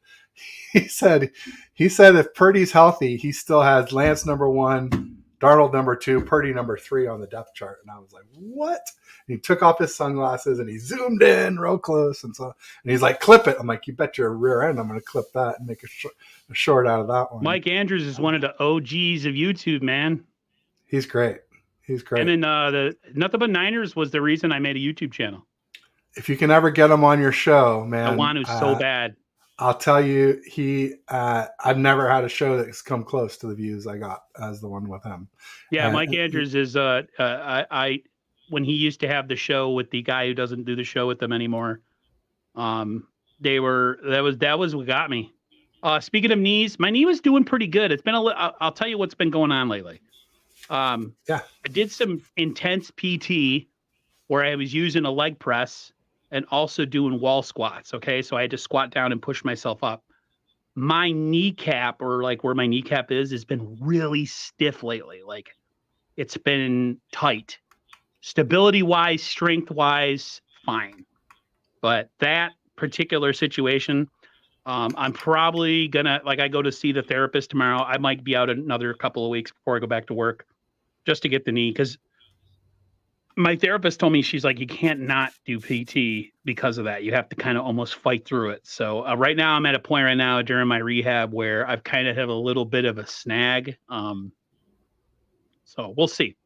He said if Purdy's healthy, he still has Lance number 1, Darnold number 2, Purdy number 3 on the depth chart. And I was like, what? And he took off his sunglasses and he zoomed in real close. And he's like, clip it. I'm like, you bet your rear end I'm going to clip that and make a short out of that one. Mike Andrews is one of the OGs of YouTube, man. He's great. And then the Nothing But Niners was the reason I made a YouTube channel. If you can ever get him on your show, man. I want to so bad. I'll tell you, I've never had a show that's come close to the views I got as the one with him. Yeah, And Mike Andrews is I when he used to have the show with the guy who doesn't do the show with them anymore. They were that was what got me. Speaking of knees, my knee was doing pretty good. It's been I'll tell you what's been going on lately. yeah, I did some intense PT where I was using a leg press and also doing wall squats. Okay, so I had to squat down and push myself up. My kneecap, or like where my kneecap is, has been really stiff lately. Like it's been tight. Stability wise, strength wise, fine. But that particular situation, I'm probably gonna, like, I go to see the therapist tomorrow. I might be out another couple of weeks before I go back to work just to get the knee, because my therapist told me, she's like, you can't not do PT because of that. You have to kind of almost fight through it. So right now I'm at a point right now during my rehab where I've kind of have a little bit of a snag. So we'll see.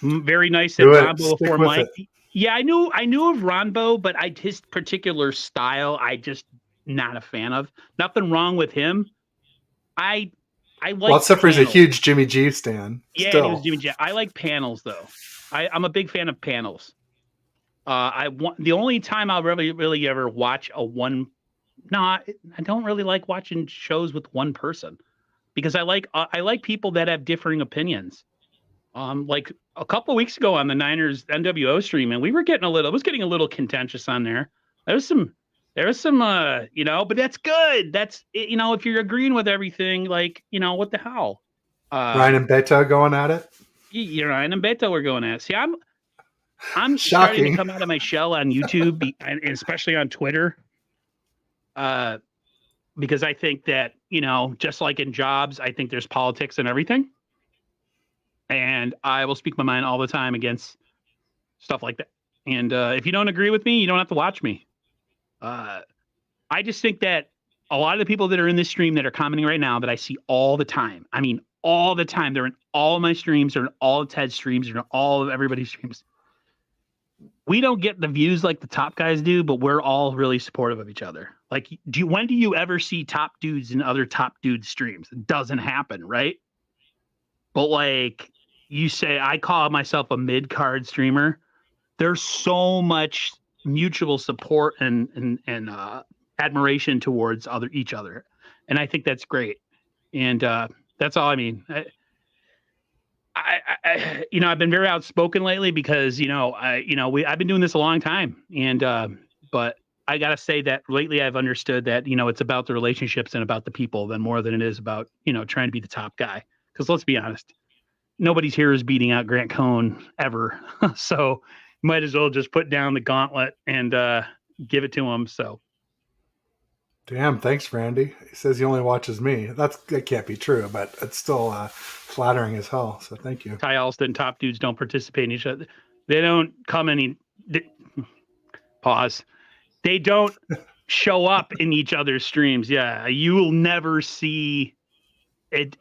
Very nice at do it. Rombo Stick before with Mike. it. Yeah, I knew of Ronbo, but his particular style, I just not a fan of. Nothing wrong with him. I Well, like except for he's a panels. huge Jimmy G stan. Yeah, and he was Still, Jimmy J. I like panels though. I'm a big fan of panels. I want the only time I'll really ever watch a one. No, I don't really like watching shows with one person, because I like people that have differing opinions. Like a couple of weeks ago on the Niners NWO stream, and we were getting it was getting a little contentious on there. There was some, but that's good. If you're agreeing with everything, like, what the hell? Ryan Um, and Beto going at it. Ryan and Beto were going at. See, I'm starting to Shocking. come out of my shell on YouTube, and especially on Twitter, uh, because I think that, just like in jobs, I think there's politics and everything, and I will speak my mind all the time against stuff like that. And if you don't agree with me, you don't have to watch me. Uh, I just think that a lot of the people that are in this stream that are commenting right now that I see all the time, I mean, all the time, they're in all of my streams, they're in all of Ted's streams, they're in all of everybody's streams. We don't get the views like the top guys do, but we're all really supportive of each other. Like, when do you ever see top dudes in other top dudes streams? It doesn't happen, right? But like you say, I call myself a mid-card streamer. There's so much mutual support and admiration towards each other, and I think that's great. And that's all. I mean, I've been very outspoken lately because I've been doing this a long time, and but I gotta say that lately I've understood that it's about the relationships and about the people than more than it is about trying to be the top guy. Because let's be honest, nobody's here is beating out Grant Cohn ever. So might as well just put down the gauntlet and give it to him. So Damn, thanks, Randy. He says he only watches me. That can't be true, but it's still flattering as hell. So thank you. Ty Alston, top dudes don't participate in each other. They don't come pause. They don't show up in each other's streams. Yeah, you will never see it,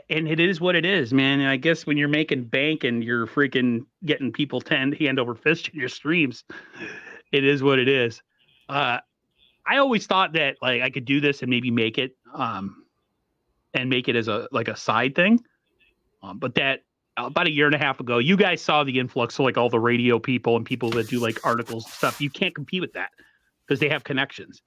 and it is what it is, man. And I guess when you're making bank and you're freaking getting people hand over fist in your streams, it is what it is. I always thought that like I could do this and maybe make it as a side thing. But that about a year and a half ago, you guys saw the influx of like all the radio people and people that do like articles and stuff. You can't compete with that because they have connections.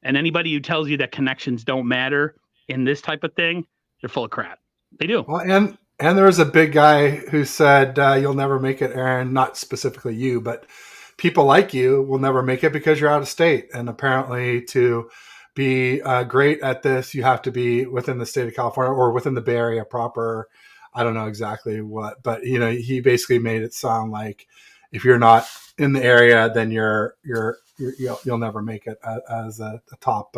And anybody who tells you that connections don't matter in this type of thing, they're full of crap. They do. Well, and there was a big guy who said you'll never make it, Aaron. Not specifically you, but people like you will never make it because you're out of state. And apparently, to be great at this, you have to be within the state of California or within the Bay Area proper. I don't know exactly what, but he basically made it sound like if you're not in the area, then you'll never make it as a top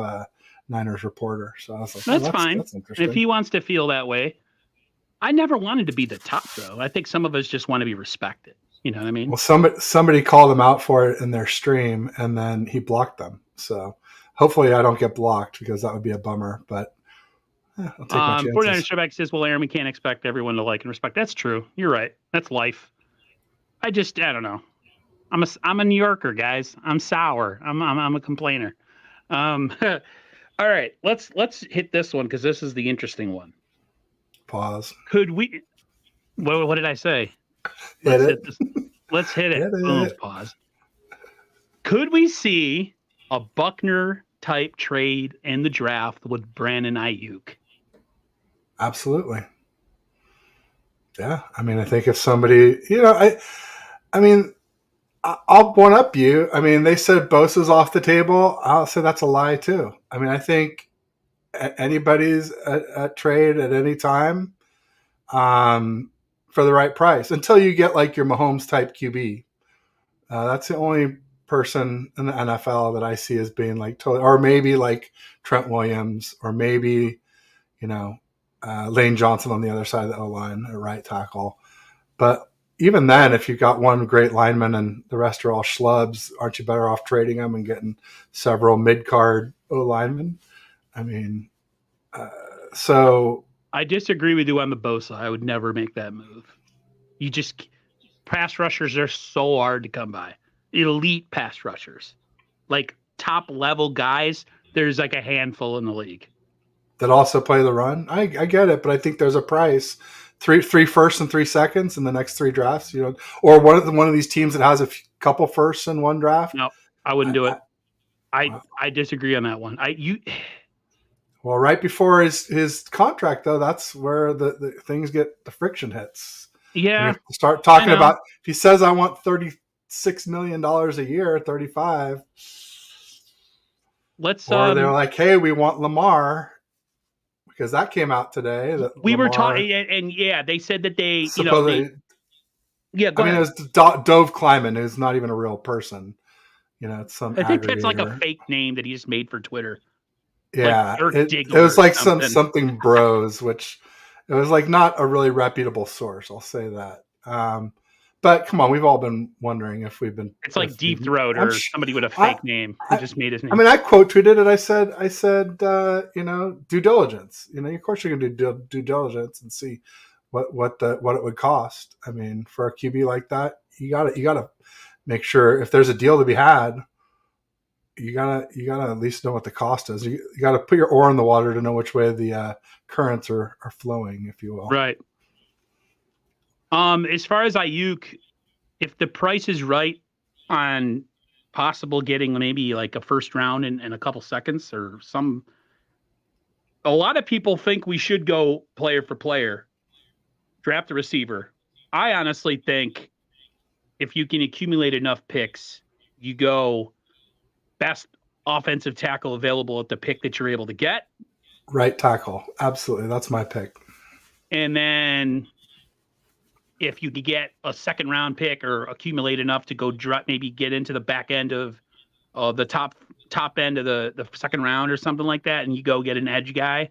Niners reporter. So I was like, That's fine. that's interesting. If he wants to feel that way. I never wanted to be the top, though. I think some of us just want to be respected. You know what I mean? Well, somebody called him out for it in their stream, and then he blocked them. So hopefully I don't get blocked because that would be a bummer. But I'll take my chances. 49ers Showback says, well, Aaron, we can't expect everyone to like and respect. That's true. You're right. That's life. I don't know. I'm a New Yorker, guys. I'm sour. I'm a complainer. All right, let's hit this one because this is the interesting one. Pause. Could we? What did I say? Hit Let's it. hit this. Let's hit it. Hit Boom. it. Pause. Could we see a Buckner type trade in the draft with Brandon Ayuk? Absolutely. Yeah. I mean, I think if somebody, I mean, I'll one up you. I mean, they said Bosa's off the table. I'll say that's a lie too. I mean, I think anybody's a trade at any time for the right price until you get like your Mahomes type QB. That's the only person in the NFL that I see as being like totally, or maybe like Trent Williams, or maybe Lane Johnson on the other side of the O line, a right tackle. But even then, if you've got one great lineman and the rest are all schlubs, aren't you better off trading them and getting several mid card O linemen? I mean, so I disagree with you on the Bosa. I would never make that move. You just pass rushers are so hard to come by. Elite pass rushers, like top level guys. There's like a handful in the league that also play the run. I get it, but I think there's a price. Three firsts and 3 seconds in the next 3 drafts, or one of these teams that has a couple firsts in one draft. No, I wouldn't do it. I disagree on that one. Well, right before his contract, though, that's where the things get the friction hits. Yeah. You start talking about, if he says I want $36 million a year, 35. Let's or they're like, hey, we want Lamar, because that came out today. That we were talking, and they said that they supposedly. Yeah, I mean, it was Dove Kleiman, who's not even a real person. It's some. I think that's like a fake name that he just made for Twitter. Yeah, like it was like something bros, which it was like not a really reputable source. I'll say that. But come on, we've all been wondering if we've been. It's like Deep Throat or somebody with a fake name who just made his name. I mean, I quote tweeted it. I said, due diligence. Of course you're going to do due diligence and see what it would cost. I mean, for a QB like that, you gotta make sure if there's a deal to be had. You gotta at least know what the cost is. You gotta put your oar in the water to know which way the currents are flowing, if you will. Right. As far as Ayuk, if the price is right on possible getting maybe like a first round in a couple seconds or some, a lot of people think we should go player for player, draft a receiver. I honestly think if you can accumulate enough picks, you go best offensive tackle available at the pick that you're able to get. Right tackle. Absolutely. That's my pick. And then if you could get a second round pick or accumulate enough to go maybe get into the back end of the top end of the second round or something like that, and you go get an edge guy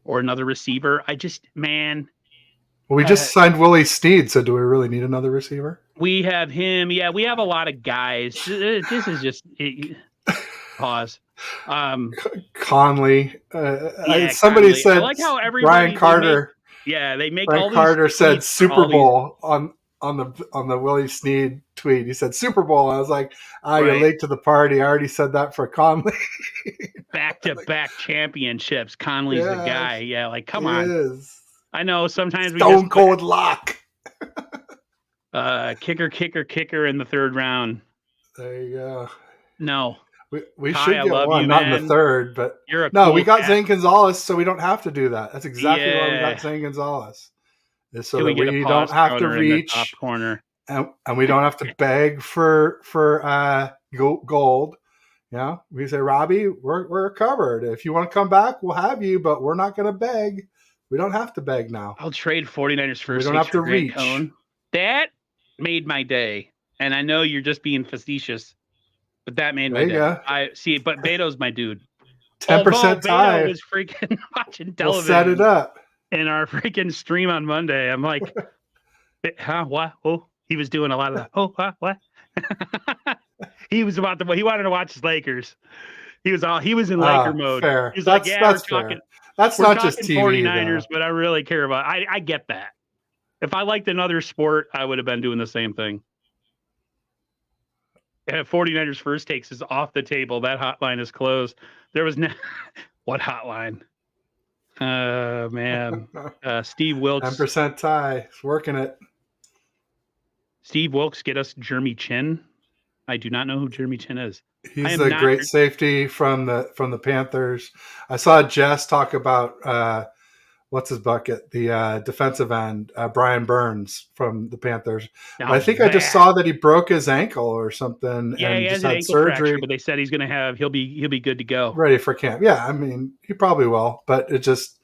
or another receiver. Well, we just signed Willie Snead, so do we really need another receiver? We have him. Yeah, we have a lot of guys. This is just pause. Conley. Somebody Conley. said, I like how Brian Carter. They make Brian all these Carter said Super Bowl on the Willie Snead tweet. He said Super Bowl. I was like, you're late to the party. I already said that for Conley. Back-to-back championships. Conley's the guy. Yeah, like come on. Is. I know sometimes Stone cold lock. Kicker in the third round. There you go. No. We should get one, not in the third, but we got Zane Gonzalez, so we don't have to do that. That's exactly why we got Zane Gonzalez. So that we don't have to reach top corner, and we don't have to beg for gold. Yeah, we say, Robbie, we're covered. If you want to come back, we'll have you, but we're not going to beg. We don't have to beg now. I'll trade 49ers first. We don't have to reach. Cone. That made my day, and I know you're just being facetious, but that made my day. Go. I see, but Beto's my dude. 10% tie. Beto was freaking watching television. We'll set it up in our freaking stream on Monday. I'm like, huh? What? Oh, he was doing a lot of that. Oh, what? He was he wanted to watch his Lakers. He was in Laker mode. Fair. He was that's talking. That's not just TV. 49ers, but I really care about. I get that. If I liked another sport, I would have been doing the same thing. 49ers first takes is off the table. That hotline is closed. There was no what hotline? Man. Steve Wilkes. 10% tie. It's working it. Steve Wilkes get us Jeremy Chin. I do not know who Jeremy Chin is. He's a great safety from the Panthers. I saw Jess talk about what's his bucket, the defensive end, Brian Burns from the Panthers. But I think I just saw that he broke his ankle or something. Yeah, and he has just an had ankle surgery. fracture, but they said he's he'll be good to go, ready for camp. Yeah, I mean he probably will, but that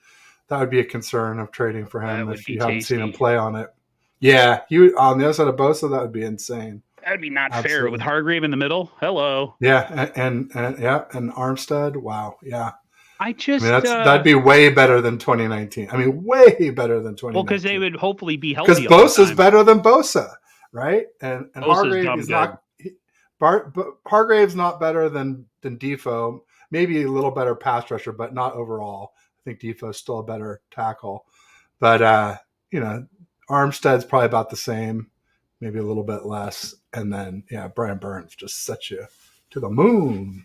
would be a concern of trading for him if you haven't seen him play on it. Yeah, on the other side of Bosa, that would be insane. That'd be not fair with Hargrave in the middle. Hello. Yeah, and Armstead. Wow. Yeah. That'd be way better than 2019. I mean, way better than 2019. Well, because they would hopefully be healthy. Because Bosa's better than Bosa, right? And Hargrave is not. Hargrave's not better than Defoe. Maybe a little better pass rusher, but not overall. I think Defoe's still a better tackle. But Armstead's probably about the same, maybe a little bit less. And then, Brian Burns just sets you to the moon.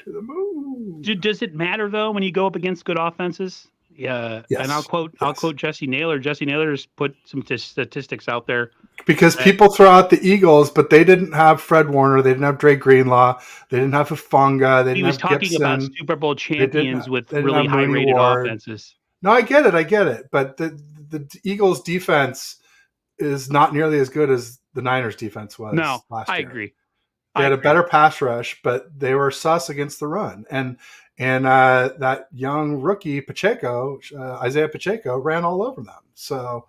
To the moon. Does it matter though when you go up against good offenses? Yeah. Yes. And I'll quote Jesse Naylor. Jesse Naylor's put some statistics out there. Because people throw out the Eagles, but they didn't have Fred Warner. They didn't have Dre Greenlaw. They didn't have Hufanga. They didn't have Gibson. He was talking about Super Bowl champions with really high-rated offenses. No, I get it. But the Eagles' defense is not nearly as good as the Niners' defense was last year. I agree. They had a better pass rush, but they were sus against the run. And that young rookie, Isaiah Pacheco, ran all over them. So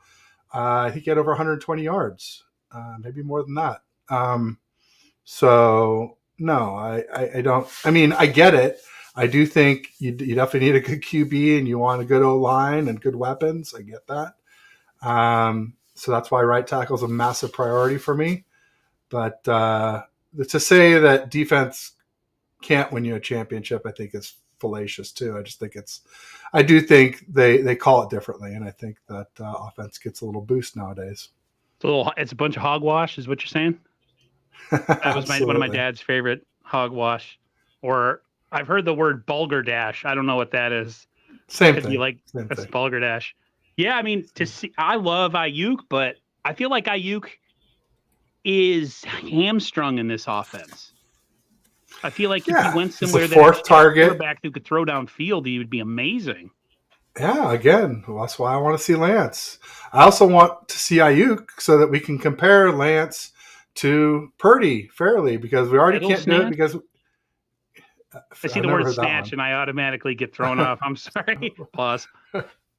he get over 120 yards, maybe more than that. So no, I don't. I mean, I get it. I do think you definitely need a good QB and you want a good O-line and good weapons. I get that. So that's why right tackle is a massive priority for me. But to say that defense can't win you a championship, I think is fallacious too. I do think they call it differently, and I think that offense gets a little boost nowadays. It's a bunch of hogwash, is what you're saying? That was one of my dad's favorite, hogwash. Or I've heard the word balderdash. I don't know what that is. Same thing. That's balderdash. Yeah, I mean, I love Ayuk, but I feel like Ayuk is hamstrung in this offense. I feel like if he went somewhere that had a quarterback who could throw downfield, he would be amazing. Yeah, again, that's why I want to see Lance. I also want to see Ayuk so that we can compare Lance to Purdy fairly, because we already can't do it because I see the word snatch and I automatically get thrown off. I'm sorry. Pause.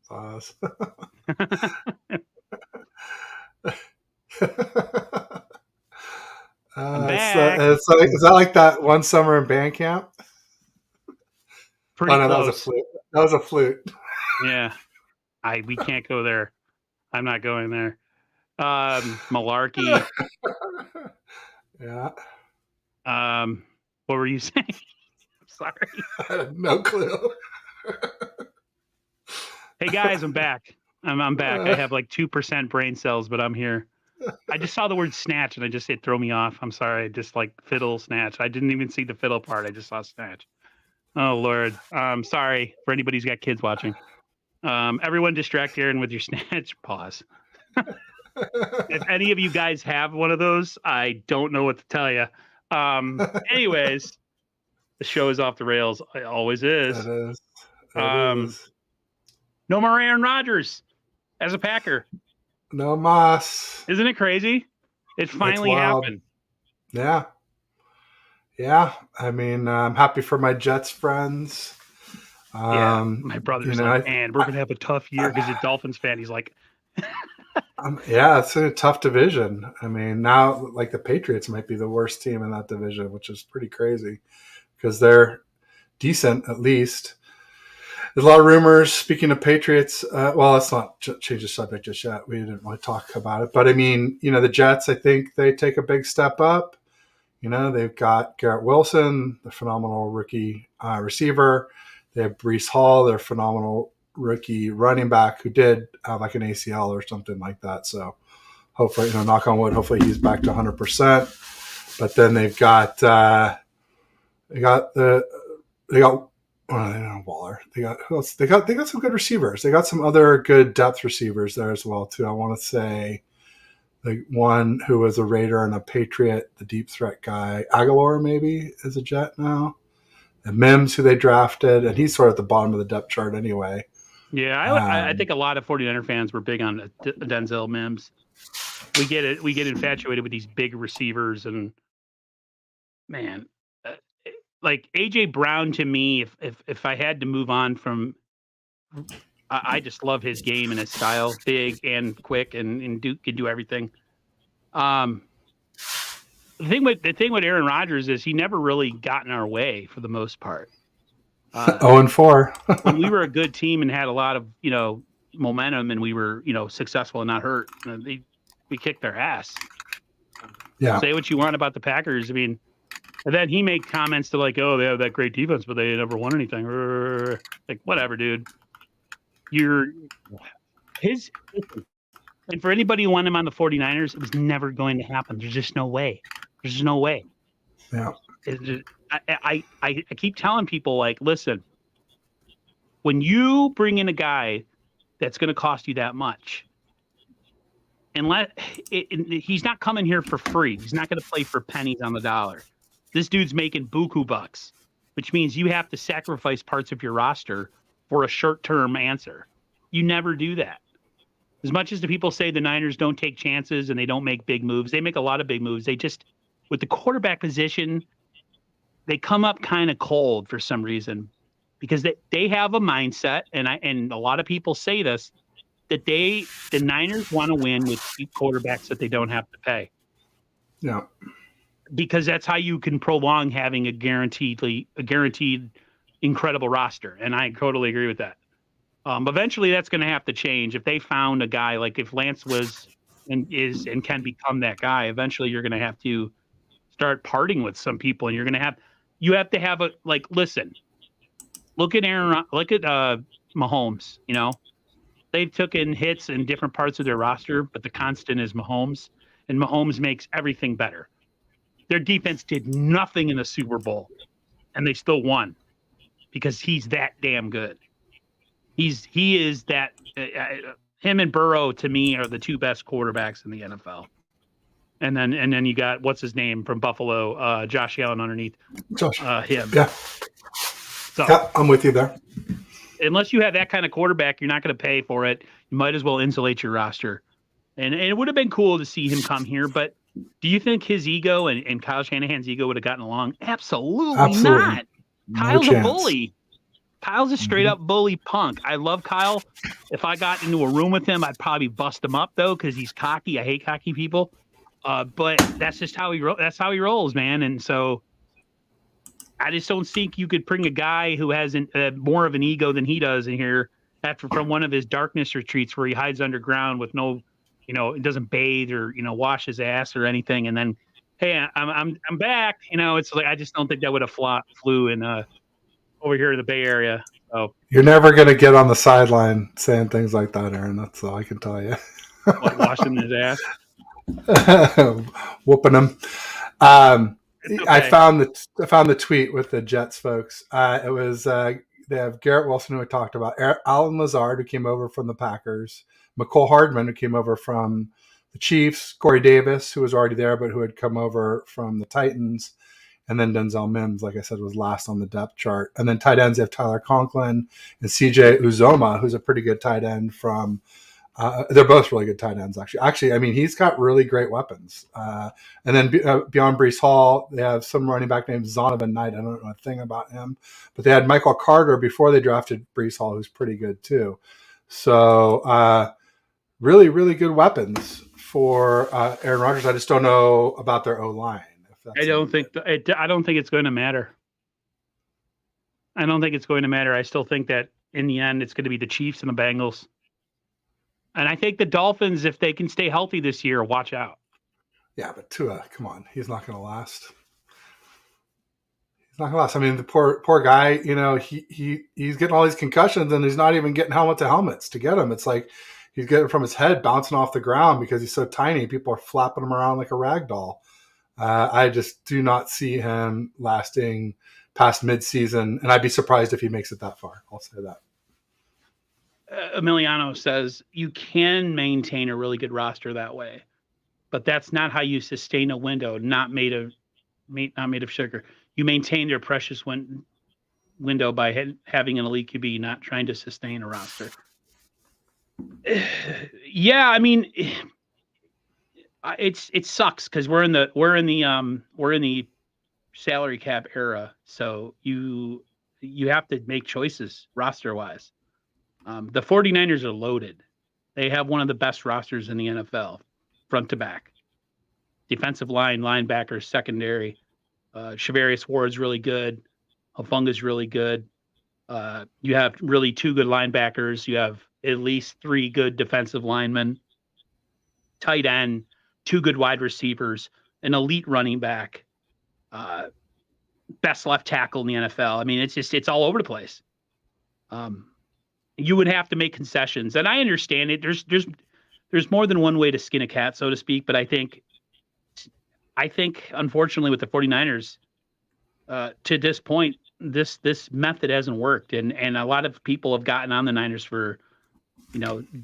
Pause. Is that like that one summer in band camp? Pretty close. That was a flute. That was a flute. Yeah. We can't go there. I'm not going there. Malarkey. Yeah. What were you saying? I'm sorry. I have no clue. Hey guys, I'm back. I'm back. I have like 2% brain cells, but I'm here. I just saw the word snatch and I just said throw me off. I'm sorry. I just like fiddle snatch. I didn't even see the fiddle part. I just saw snatch. Oh Lord. Sorry for anybody who's got kids watching. Everyone distract Aaron with your snatch. Pause. If any of you guys have one of those, I don't know what to tell you. Anyways, the show is off the rails. It always is. It is. No more Aaron Rodgers as a Packer. No mas. Isn't it crazy? It finally happened. Yeah. Yeah. I mean, I'm happy for my Jets friends. My brother's like, man, we're going to have a tough year because he's a Dolphins fan. He's like, yeah, it's a tough division. I mean, now like the Patriots might be the worst team in that division, which is pretty crazy because they're decent at least. There's a lot of rumors. Speaking of Patriots, let's not change the subject just yet. We didn't want to talk about it. But, I mean, the Jets, I think they take a big step up. They've got Garrett Wilson, the phenomenal rookie receiver. They have Breece Hall, their phenomenal rookie running back who did have like an ACL or something like that. So, hopefully, knock on wood, hopefully he's back to 100%. But then they got Waller. They got who else? They got some good receivers. They got some other good depth receivers there as well too. I want to say the one who was a Raider and a Patriot, the deep threat guy, Aguilar maybe is a Jet now. And Mims, who they drafted, and he's sort of at the bottom of the depth chart anyway. Yeah, I think a lot of 49er fans were big on Denzel Mims. We get infatuated with these big receivers, and man, like AJ Brown to me, if I had to move on from, I just love his game and his style, big and quick, and can do everything. The thing with Aaron Rodgers is he never really got in our way for the most part. 0-4. When we were a good team and had a lot of momentum, and we were successful and not hurt, we kicked their ass. Yeah. Say what you want about the Packers. I mean, and then he made comments to like, oh, they have that great defense, but they never won anything. Like, whatever, dude. And for anybody who wanted him on the 49ers, it was never going to happen. There's just no way. There's no way. Yeah. I keep telling people, like, listen, when you bring in a guy that's going to cost you that much, he's not coming here for free. He's not going to play for pennies on the dollar. This dude's making buku bucks, which means you have to sacrifice parts of your roster for a short-term answer. You never do that. As much as the people say the Niners don't take chances and they don't make big moves, they make a lot of big moves. They just, with the quarterback position, they come up kind of cold for some reason, because they have a mindset, and a lot of people say this, that the Niners want to win with cheap quarterbacks that they don't have to pay. Yeah. Because that's how you can prolong having a guaranteed incredible roster. And I totally agree with that. Eventually that's going to have to change. If they found a guy, like if Lance was and can become that guy, eventually you're going to have to start parting with some people, and you have to have listen, look at Mahomes, they've taken hits in different parts of their roster, but the constant is Mahomes, and Mahomes makes everything better. Their defense did nothing in the Super Bowl, and they still won because he's that damn good. He is that. Him and Burrow, to me, are the two best quarterbacks in the NFL. And then you got, what's his name from Buffalo, Josh Allen underneath him. Yeah. So, yeah, I'm with you there. Unless you have that kind of quarterback, you're not going to pay for it. You might as well insulate your roster. And it would have been cool to see him come here, but do you think his ego and Kyle Shanahan's ego would have gotten along? Absolutely not. No Kyle's chance. a bully. Kyle's a straight up bully punk. I love Kyle. If I got into a room with him, I'd probably bust him up though, because he's cocky. I hate cocky people. But that's just how that's how he rolls, man. And so I just don't think you could bring a guy who has more of an ego than he does in here from one of his darkness retreats where he hides underground with no, doesn't bathe or wash his ass or anything, and then, hey, I'm back. It's like I just don't think that would have flew in over here in the Bay Area. So you're never gonna get on the sideline saying things like that, Aaron. That's all I can tell you. Like washing his ass, whooping him. Okay. I found the tweet with the Jets folks. It was they have Garrett Wilson, who we talked about, Alan Lazard, who came over from the Packers, McCole Hardman, who came over from the Chiefs, Corey Davis, who was already there but who had come over from the Titans, and then Denzel Mims, like I said, was last on the depth chart. And then tight ends, you have Tyler Conklin and CJ Uzoma, who's a pretty good tight end from. They're both really good tight ends, actually. Actually, I mean, he's got really great weapons. And then beyond Breece Hall, they have some running back named Zonovan Knight. I don't know a thing about him. But they had Michael Carter before they drafted Breece Hall, who's pretty good too. So really, really good weapons for Aaron Rodgers. I just don't know about their O-line. I don't think it's going to matter. I don't think it's going to matter. I still think that in the end, it's going to be the Chiefs and the Bengals. And I think the Dolphins, if they can stay healthy this year, watch out. Yeah, but Tua, come on. He's not going to last. He's not going to last. I mean, the poor guy, he's getting all these concussions, and he's not even getting helmet to helmets to get him. It's like he's getting from his head bouncing off the ground because he's so tiny. People are flapping him around like a rag doll. I just do not see him lasting past midseason, and I'd be surprised if he makes it that far. I'll say that. Emiliano says you can maintain a really good roster that way, but that's not how you sustain a window not made of sugar. You maintain your precious window by having an elite QB, not trying to sustain a roster. Yeah, I mean, it sucks because we're in the salary cap era, so you have to make choices roster wise. The 49ers are loaded. They have one of the best rosters in the NFL, front to back. Defensive line, linebackers, secondary. Shavarius Ward's really good. Hufunga's really good. You have really two good linebackers. You have at least three good defensive linemen, tight end, two good wide receivers, an elite running back, best left tackle in the NFL. I mean, it's all over the place. You would have to make concessions, and I understand it. There's more than one way to skin a cat, so to speak. But I think unfortunately with the 49ers, to this point, this method hasn't worked, and a lot of people have gotten on the Niners for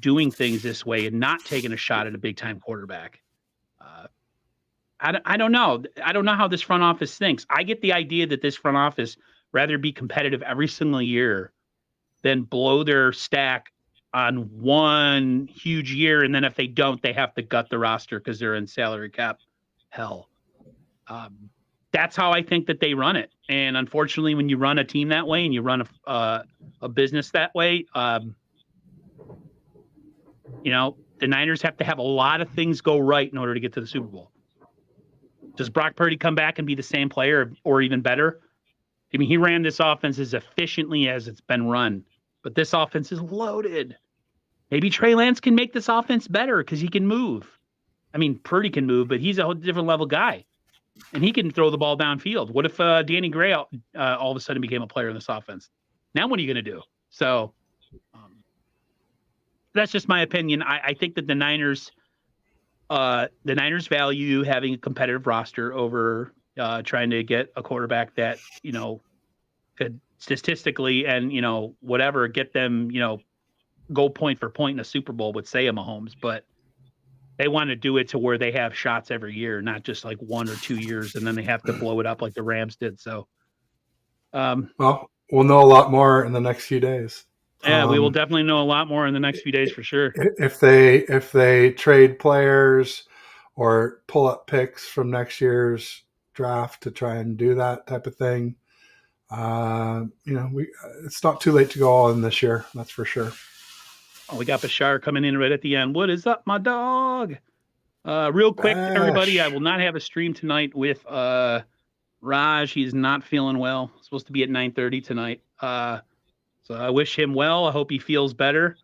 doing things this way and not taking a shot at a big time quarterback. I don't know. I don't know how this front office thinks. I get the idea that this front office rather be competitive every single year than blow their stack on one huge year, and then if they don't, they have to gut the roster because they're in salary cap hell. That's how I think that they run it. And unfortunately, when you run a team that way and you run a business that way, the Niners have to have a lot of things go right in order to get to the Super Bowl. Does Brock Purdy come back and be the same player or even better? I mean, he ran this offense as efficiently as it's been run, but this offense is loaded. Maybe Trey Lance can make this offense better because he can move. I mean, Purdy can move, but he's a whole different level guy, and he can throw the ball downfield. What if Danny Gray all of a sudden became a player in this offense? Now what are you going to do? So that's just my opinion. I think that the Niners value having a competitive roster over trying to get a quarterback that could statistically and whatever get them go point for point in a Super Bowl with say a Mahomes, but they want to do it to where they have shots every year, not just like 1 or 2 years and then they have to blow it up like the Rams did. So, well, we'll know a lot more in the next few days. Yeah, we will definitely know a lot more in the next few days for sure. If they trade players or pull up picks from next year's draft to try and do that type of thing, it's not too late to go all in this year. That's for sure. Oh, we got Bashar coming in right at the end. What is up, my dog? Real quick, everybody, I will not have a stream tonight with Raj. He's not feeling well. It's supposed to be at 9:30 tonight. So I wish him well. I hope he feels better.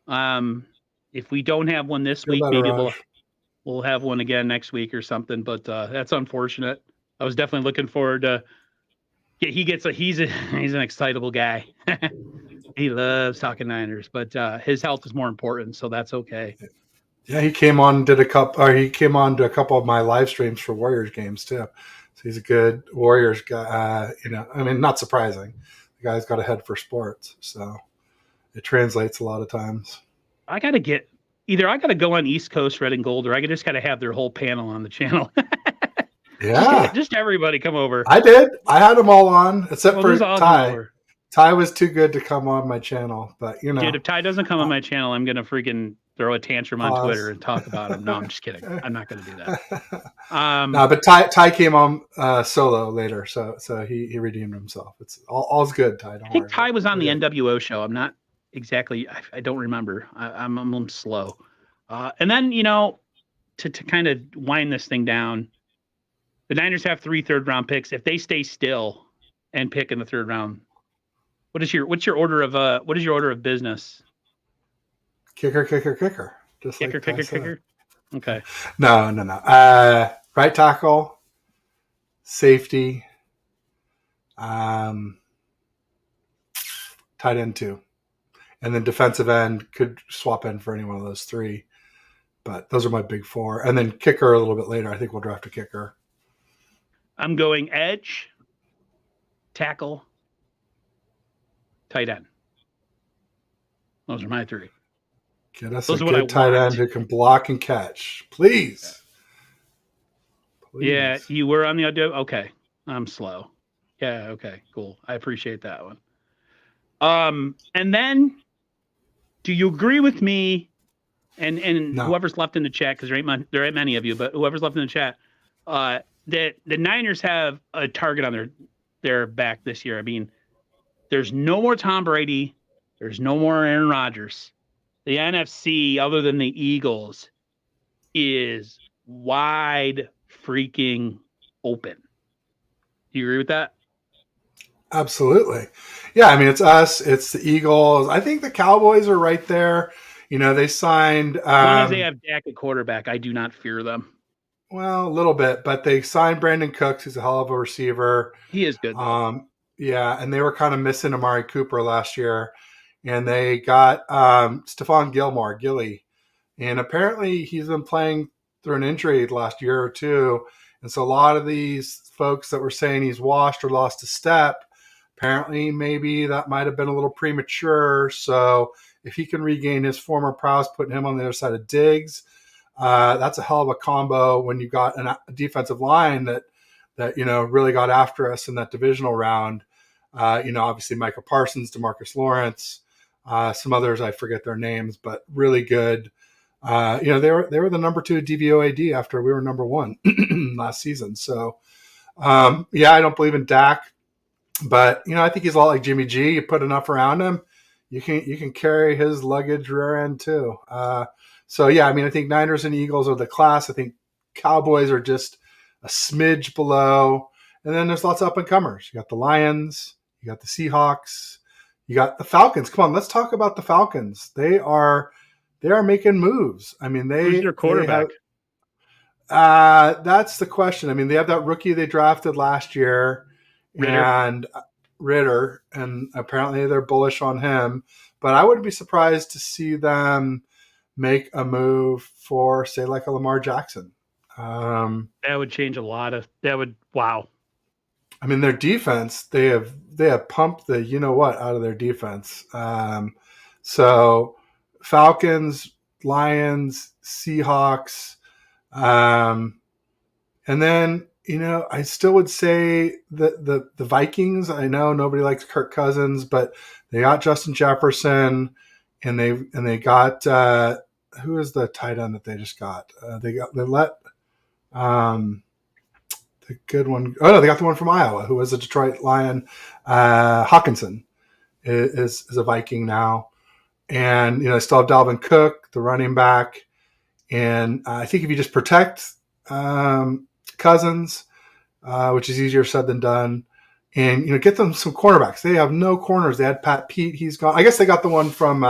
If we don't have one this week, maybe we'll have one again next week or something. But that's unfortunate. I was definitely looking forward to. He's an excitable guy. He loves talking Niners, but his health is more important, so that's okay. Yeah, he came on to a couple of my live streams for Warriors games too. So he's a good Warriors guy. I mean, not surprising. The guy's got a head for sports, so it translates a lot of times. I got to go on East Coast Red and Gold, or I just got to have their whole panel on the channel. Yeah, just everybody come over. I did. I had them all on, except for Ty. Over. Ty was too good to come on my channel, but Dude, if Ty doesn't come on my channel, I'm gonna freaking throw a tantrum on Twitter and talk about him. No, I'm just kidding. I'm not gonna do that. No, but Ty came on solo later, so he redeemed himself. It's all's good, Ty. I think Ty was on the NWO show. I'm not exactly. I don't remember. I'm slow. And then to kind of wind this thing down, the Niners have 3 third-round picks. If they stay still and pick in the 3rd round, what's your order of business? Kicker. Just kicker. Okay. No. Right tackle, safety, tight end 2, and then defensive end could swap in for any one of those 3. But those are my big 4, and then kicker a little bit later. I think we'll draft a kicker. I'm going edge, tackle, tight end. Those are my three. Get us a Those are what I good tight end want. who can block and catch, please. Yeah, Please. you were on the audio. Okay, I'm slow. Yeah, okay, cool. I appreciate that one. And then, do you agree with me? And No, whoever's left in the chat, because there ain't many of you, but whoever's left in the chat, that the Niners have a target on their back this year. I mean, there's no more Tom Brady. There's no more Aaron Rodgers. The NFC, other than the Eagles, is wide freaking open. Do you agree with that? absolutely. Yeah, I mean, it's us, it's the Eagles. I think the Cowboys are right there. They signed, As long as they have Dak at quarterback, I do not fear them. well, a little bit, but they signed Brandon Cooks, who's a hell of a receiver. He is good though. Yeah, and they were kind of missing Amari Cooper last year. And they got Stephon Gilly. And apparently he's been playing through an injury the last year or two. And so a lot of these folks that were saying he's washed or lost a step, apparently maybe that might have been a little premature. So if he can regain his former prowess, putting him on the other side of Diggs, that's a hell of a combo when you got a defensive line that really got after us in that divisional round. Obviously Micah Parsons, DeMarcus Lawrence, some others I forget their names, but really good. They were the number 2 DVOAD after we were number 1 last season. So I don't believe in Dak, but I think he's a lot like Jimmy G. You put enough around him, you can carry his luggage rear end too. I think Niners and Eagles are the class. I think Cowboys are just a smidge below, and then there's lots of up and comers. You got the Lions, you got the Seahawks, you got the Falcons. Come on, let's talk about the Falcons. They are making moves. I mean, Who's their quarterback? That's the question. I mean, they have that rookie they drafted last year, and Ritter, and apparently they're bullish on him. But I wouldn't be surprised to see them make a move for, say, like a Lamar Jackson. That would change a lot of. That would wow. I mean, their defense, they have pumped the what out of their defense. So Falcons, Lions, Seahawks, and then I still would say the Vikings. I know nobody likes Kirk Cousins, but they got Justin Jefferson, and they got who is the tight end that they just got? They let the good one. Oh no, they got the one from Iowa, who was a Detroit Lion. Hawkinson is a Viking now, and they still have Dalvin Cook, the running back, and I think if you just protect Cousins, which is easier said than done, and get them some cornerbacks. They have no corners. They had Pat Pete. He's gone. I guess they got the one from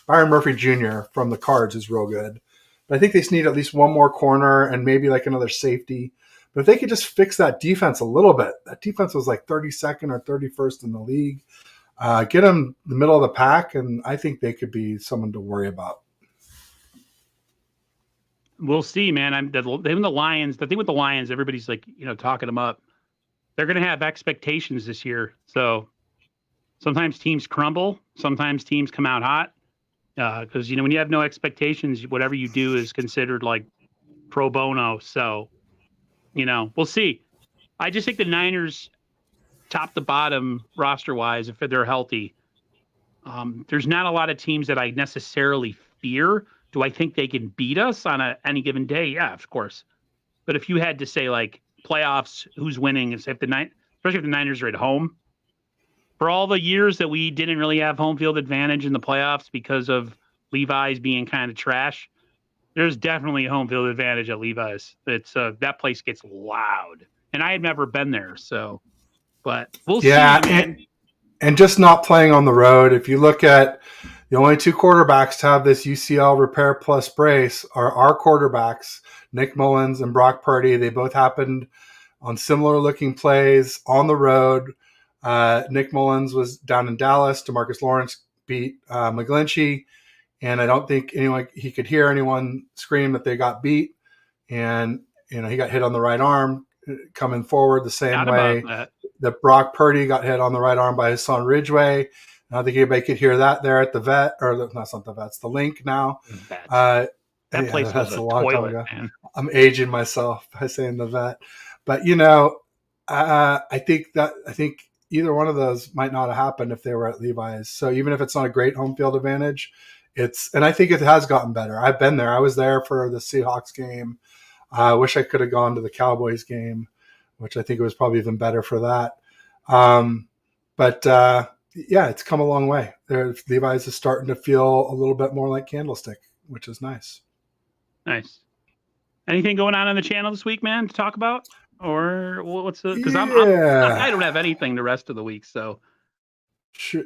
Byron Murphy Jr. from the Cards is real good, but I think they just need at least one more corner and maybe like another safety. But if they could just fix that defense a little bit, that defense was like 32nd or 31st in the league. Get them the middle of the pack, and I think they could be someone to worry about. We'll see, man. Even the Lions. The thing with the Lions, everybody's like, talking them up. They're going to have expectations this year. So sometimes teams crumble. Sometimes teams come out hot. Because when you have no expectations, whatever you do is considered like pro bono. So we'll see. I just think the Niners, top to bottom, roster wise, if they're healthy, there's not a lot of teams that I necessarily fear. Do I think they can beat us on any given day? Yeah, of course. But if you had to say like playoffs, who's winning, especially if the Niners are at home, for all the years that we didn't really have home field advantage in the playoffs because of Levi's being kind of trash, there's definitely a home field advantage at Levi's. It's that place gets loud, and I had never been there, so. But we'll see, man. And just not playing on the road. If you look at the only 2 quarterbacks to have this UCL repair plus brace are our quarterbacks, Nick Mullins and Brock Purdy. They both happened on similar looking plays on the road. Nick Mullins was down in Dallas. DeMarcus Lawrence beat McGlinchey, and I don't think he could hear anyone scream that they got beat. And he got hit on the right arm. coming forward the same Not about way that. that Brock Purdy got hit on the right arm by Hassan Ridgeway. I think anybody could hear that there at the vet, or that's not the vet's, the link now. That Yeah, place was that's a a long time toilet, ago. man. I'm aging myself by saying the vet, but I think either one of those might not have happened if they were at Levi's. So even if it's not a great home field advantage, and I think it has gotten better. I've been there. I was there for the Seahawks game. I wish I could have gone to the Cowboys game, which I think was probably even better for that. But yeah, it's come a long way. Levi's is starting to feel a little bit more like Candlestick, which is nice. Nice. Anything going on the channel this week, man, to talk about? Or what's the? Because I don't have anything the rest of the week, so Sure.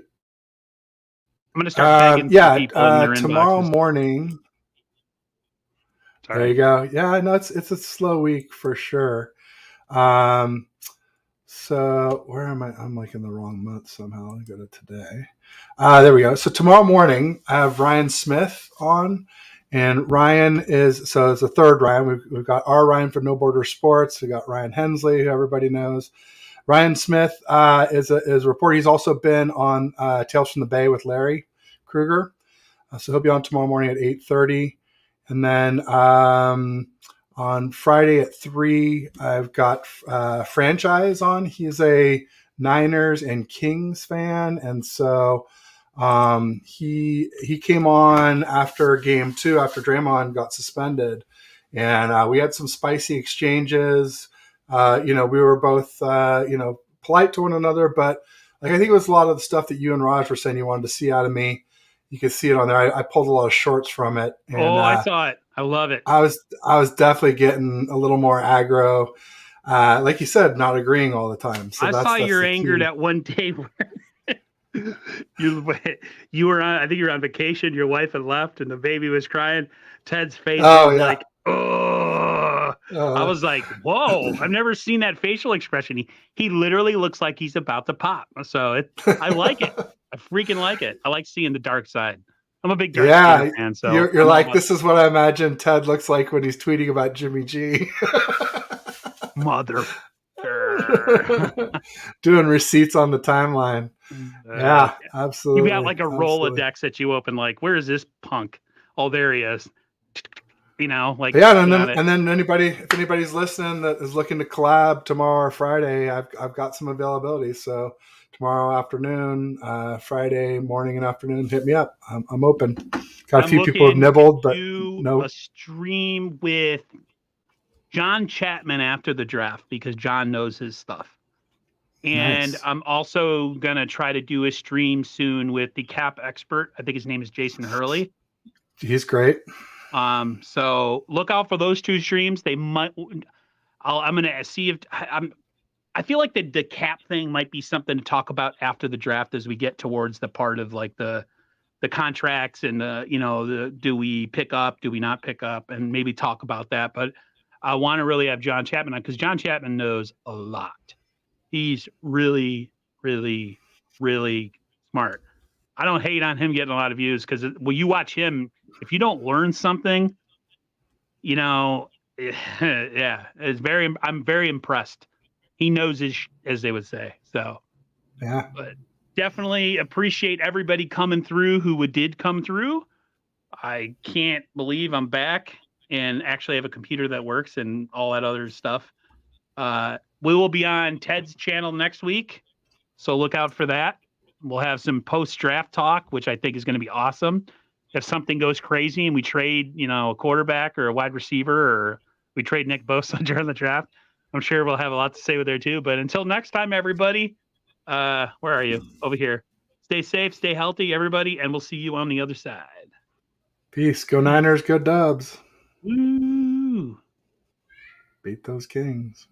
I'm gonna start begging for people in their tomorrow inboxes. morning. Sorry. There you go. Yeah, no, it's a slow week for sure. So where am I? I'm like in the wrong month somehow. I go to today. There we go. So tomorrow morning I have Ryan Smith on, and Ryan is it's the third Ryan. We've got our Ryan from No Border Sports. We got Ryan Hensley, who everybody knows. Ryan Smith is a reporter. He's also been on Tales from the Bay with Larry Kruger. So he'll be on tomorrow morning at 8:30, and then on Friday at 3, I've got Franchise on. He's a Niners and Kings fan, and so he came on after game 2, after Draymond got suspended, and we had some spicy exchanges. We were both polite to one another, but like I think it was a lot of the stuff that you and Raj were saying you wanted to see out of me. You can see it on there. I pulled a lot of shorts from it. And, I saw it. I love it. I was definitely getting a little more aggro. Like you said, not agreeing all the time. So I that's saw you're the angered key. at one day where you were on. I think you were on vacation. Your wife had left, and the baby was crying. Ted's face was like, "Oh!" I was like, "Whoa!" I've never seen that facial expression. He literally looks like he's about to pop. So I like it. I freaking like it. I like seeing the dark side. I'm a big Darth Vader fan, so you're like, this is what I imagine Ted looks like when he's tweeting about Jimmy G. Mother. Doing receipts on the timeline. Yeah, absolutely. You got like a Rolodex that you open, like, where is this punk? Oh, there he is. Like, yeah, and then if anybody's listening that is looking to collab tomorrow or Friday, I've got some availability. So tomorrow afternoon, Friday morning and afternoon, hit me up. I'm open. Got a few people have nibbled, but no. A stream with John Chapman after the draft because John knows his stuff. And nice. I'm also going to try to do a stream soon with the cap expert. I think his name is Jason Hurley. He's great. So look out for those 2 streams. They might. I'm going to see if I feel like the cap thing might be something to talk about after the draft as we get towards the part of like the contracts and the do we pick up, do we not pick up, and maybe talk about that. But I want to really have John Chapman on because John Chapman knows a lot. He's really, really, really smart. I don't hate on him getting a lot of views because when you watch him, if you don't learn something, yeah, I'm very impressed. He knows as they would say. So, yeah, but definitely appreciate everybody coming through who did come through. I can't believe I'm back and actually have a computer that works and all that other stuff. We will be on Ted's channel next week, so look out for that. We'll have some post-draft talk, which I think is going to be awesome. If something goes crazy and we trade, a quarterback or a wide receiver, or we trade Nick Bosa during the draft, I'm sure we'll have a lot to say with there too. But until next time, everybody, where are you? Over here. Stay safe, stay healthy, everybody, and we'll see you on the other side. Peace. Go Niners, go Dubs. Woo! Beat those Kings.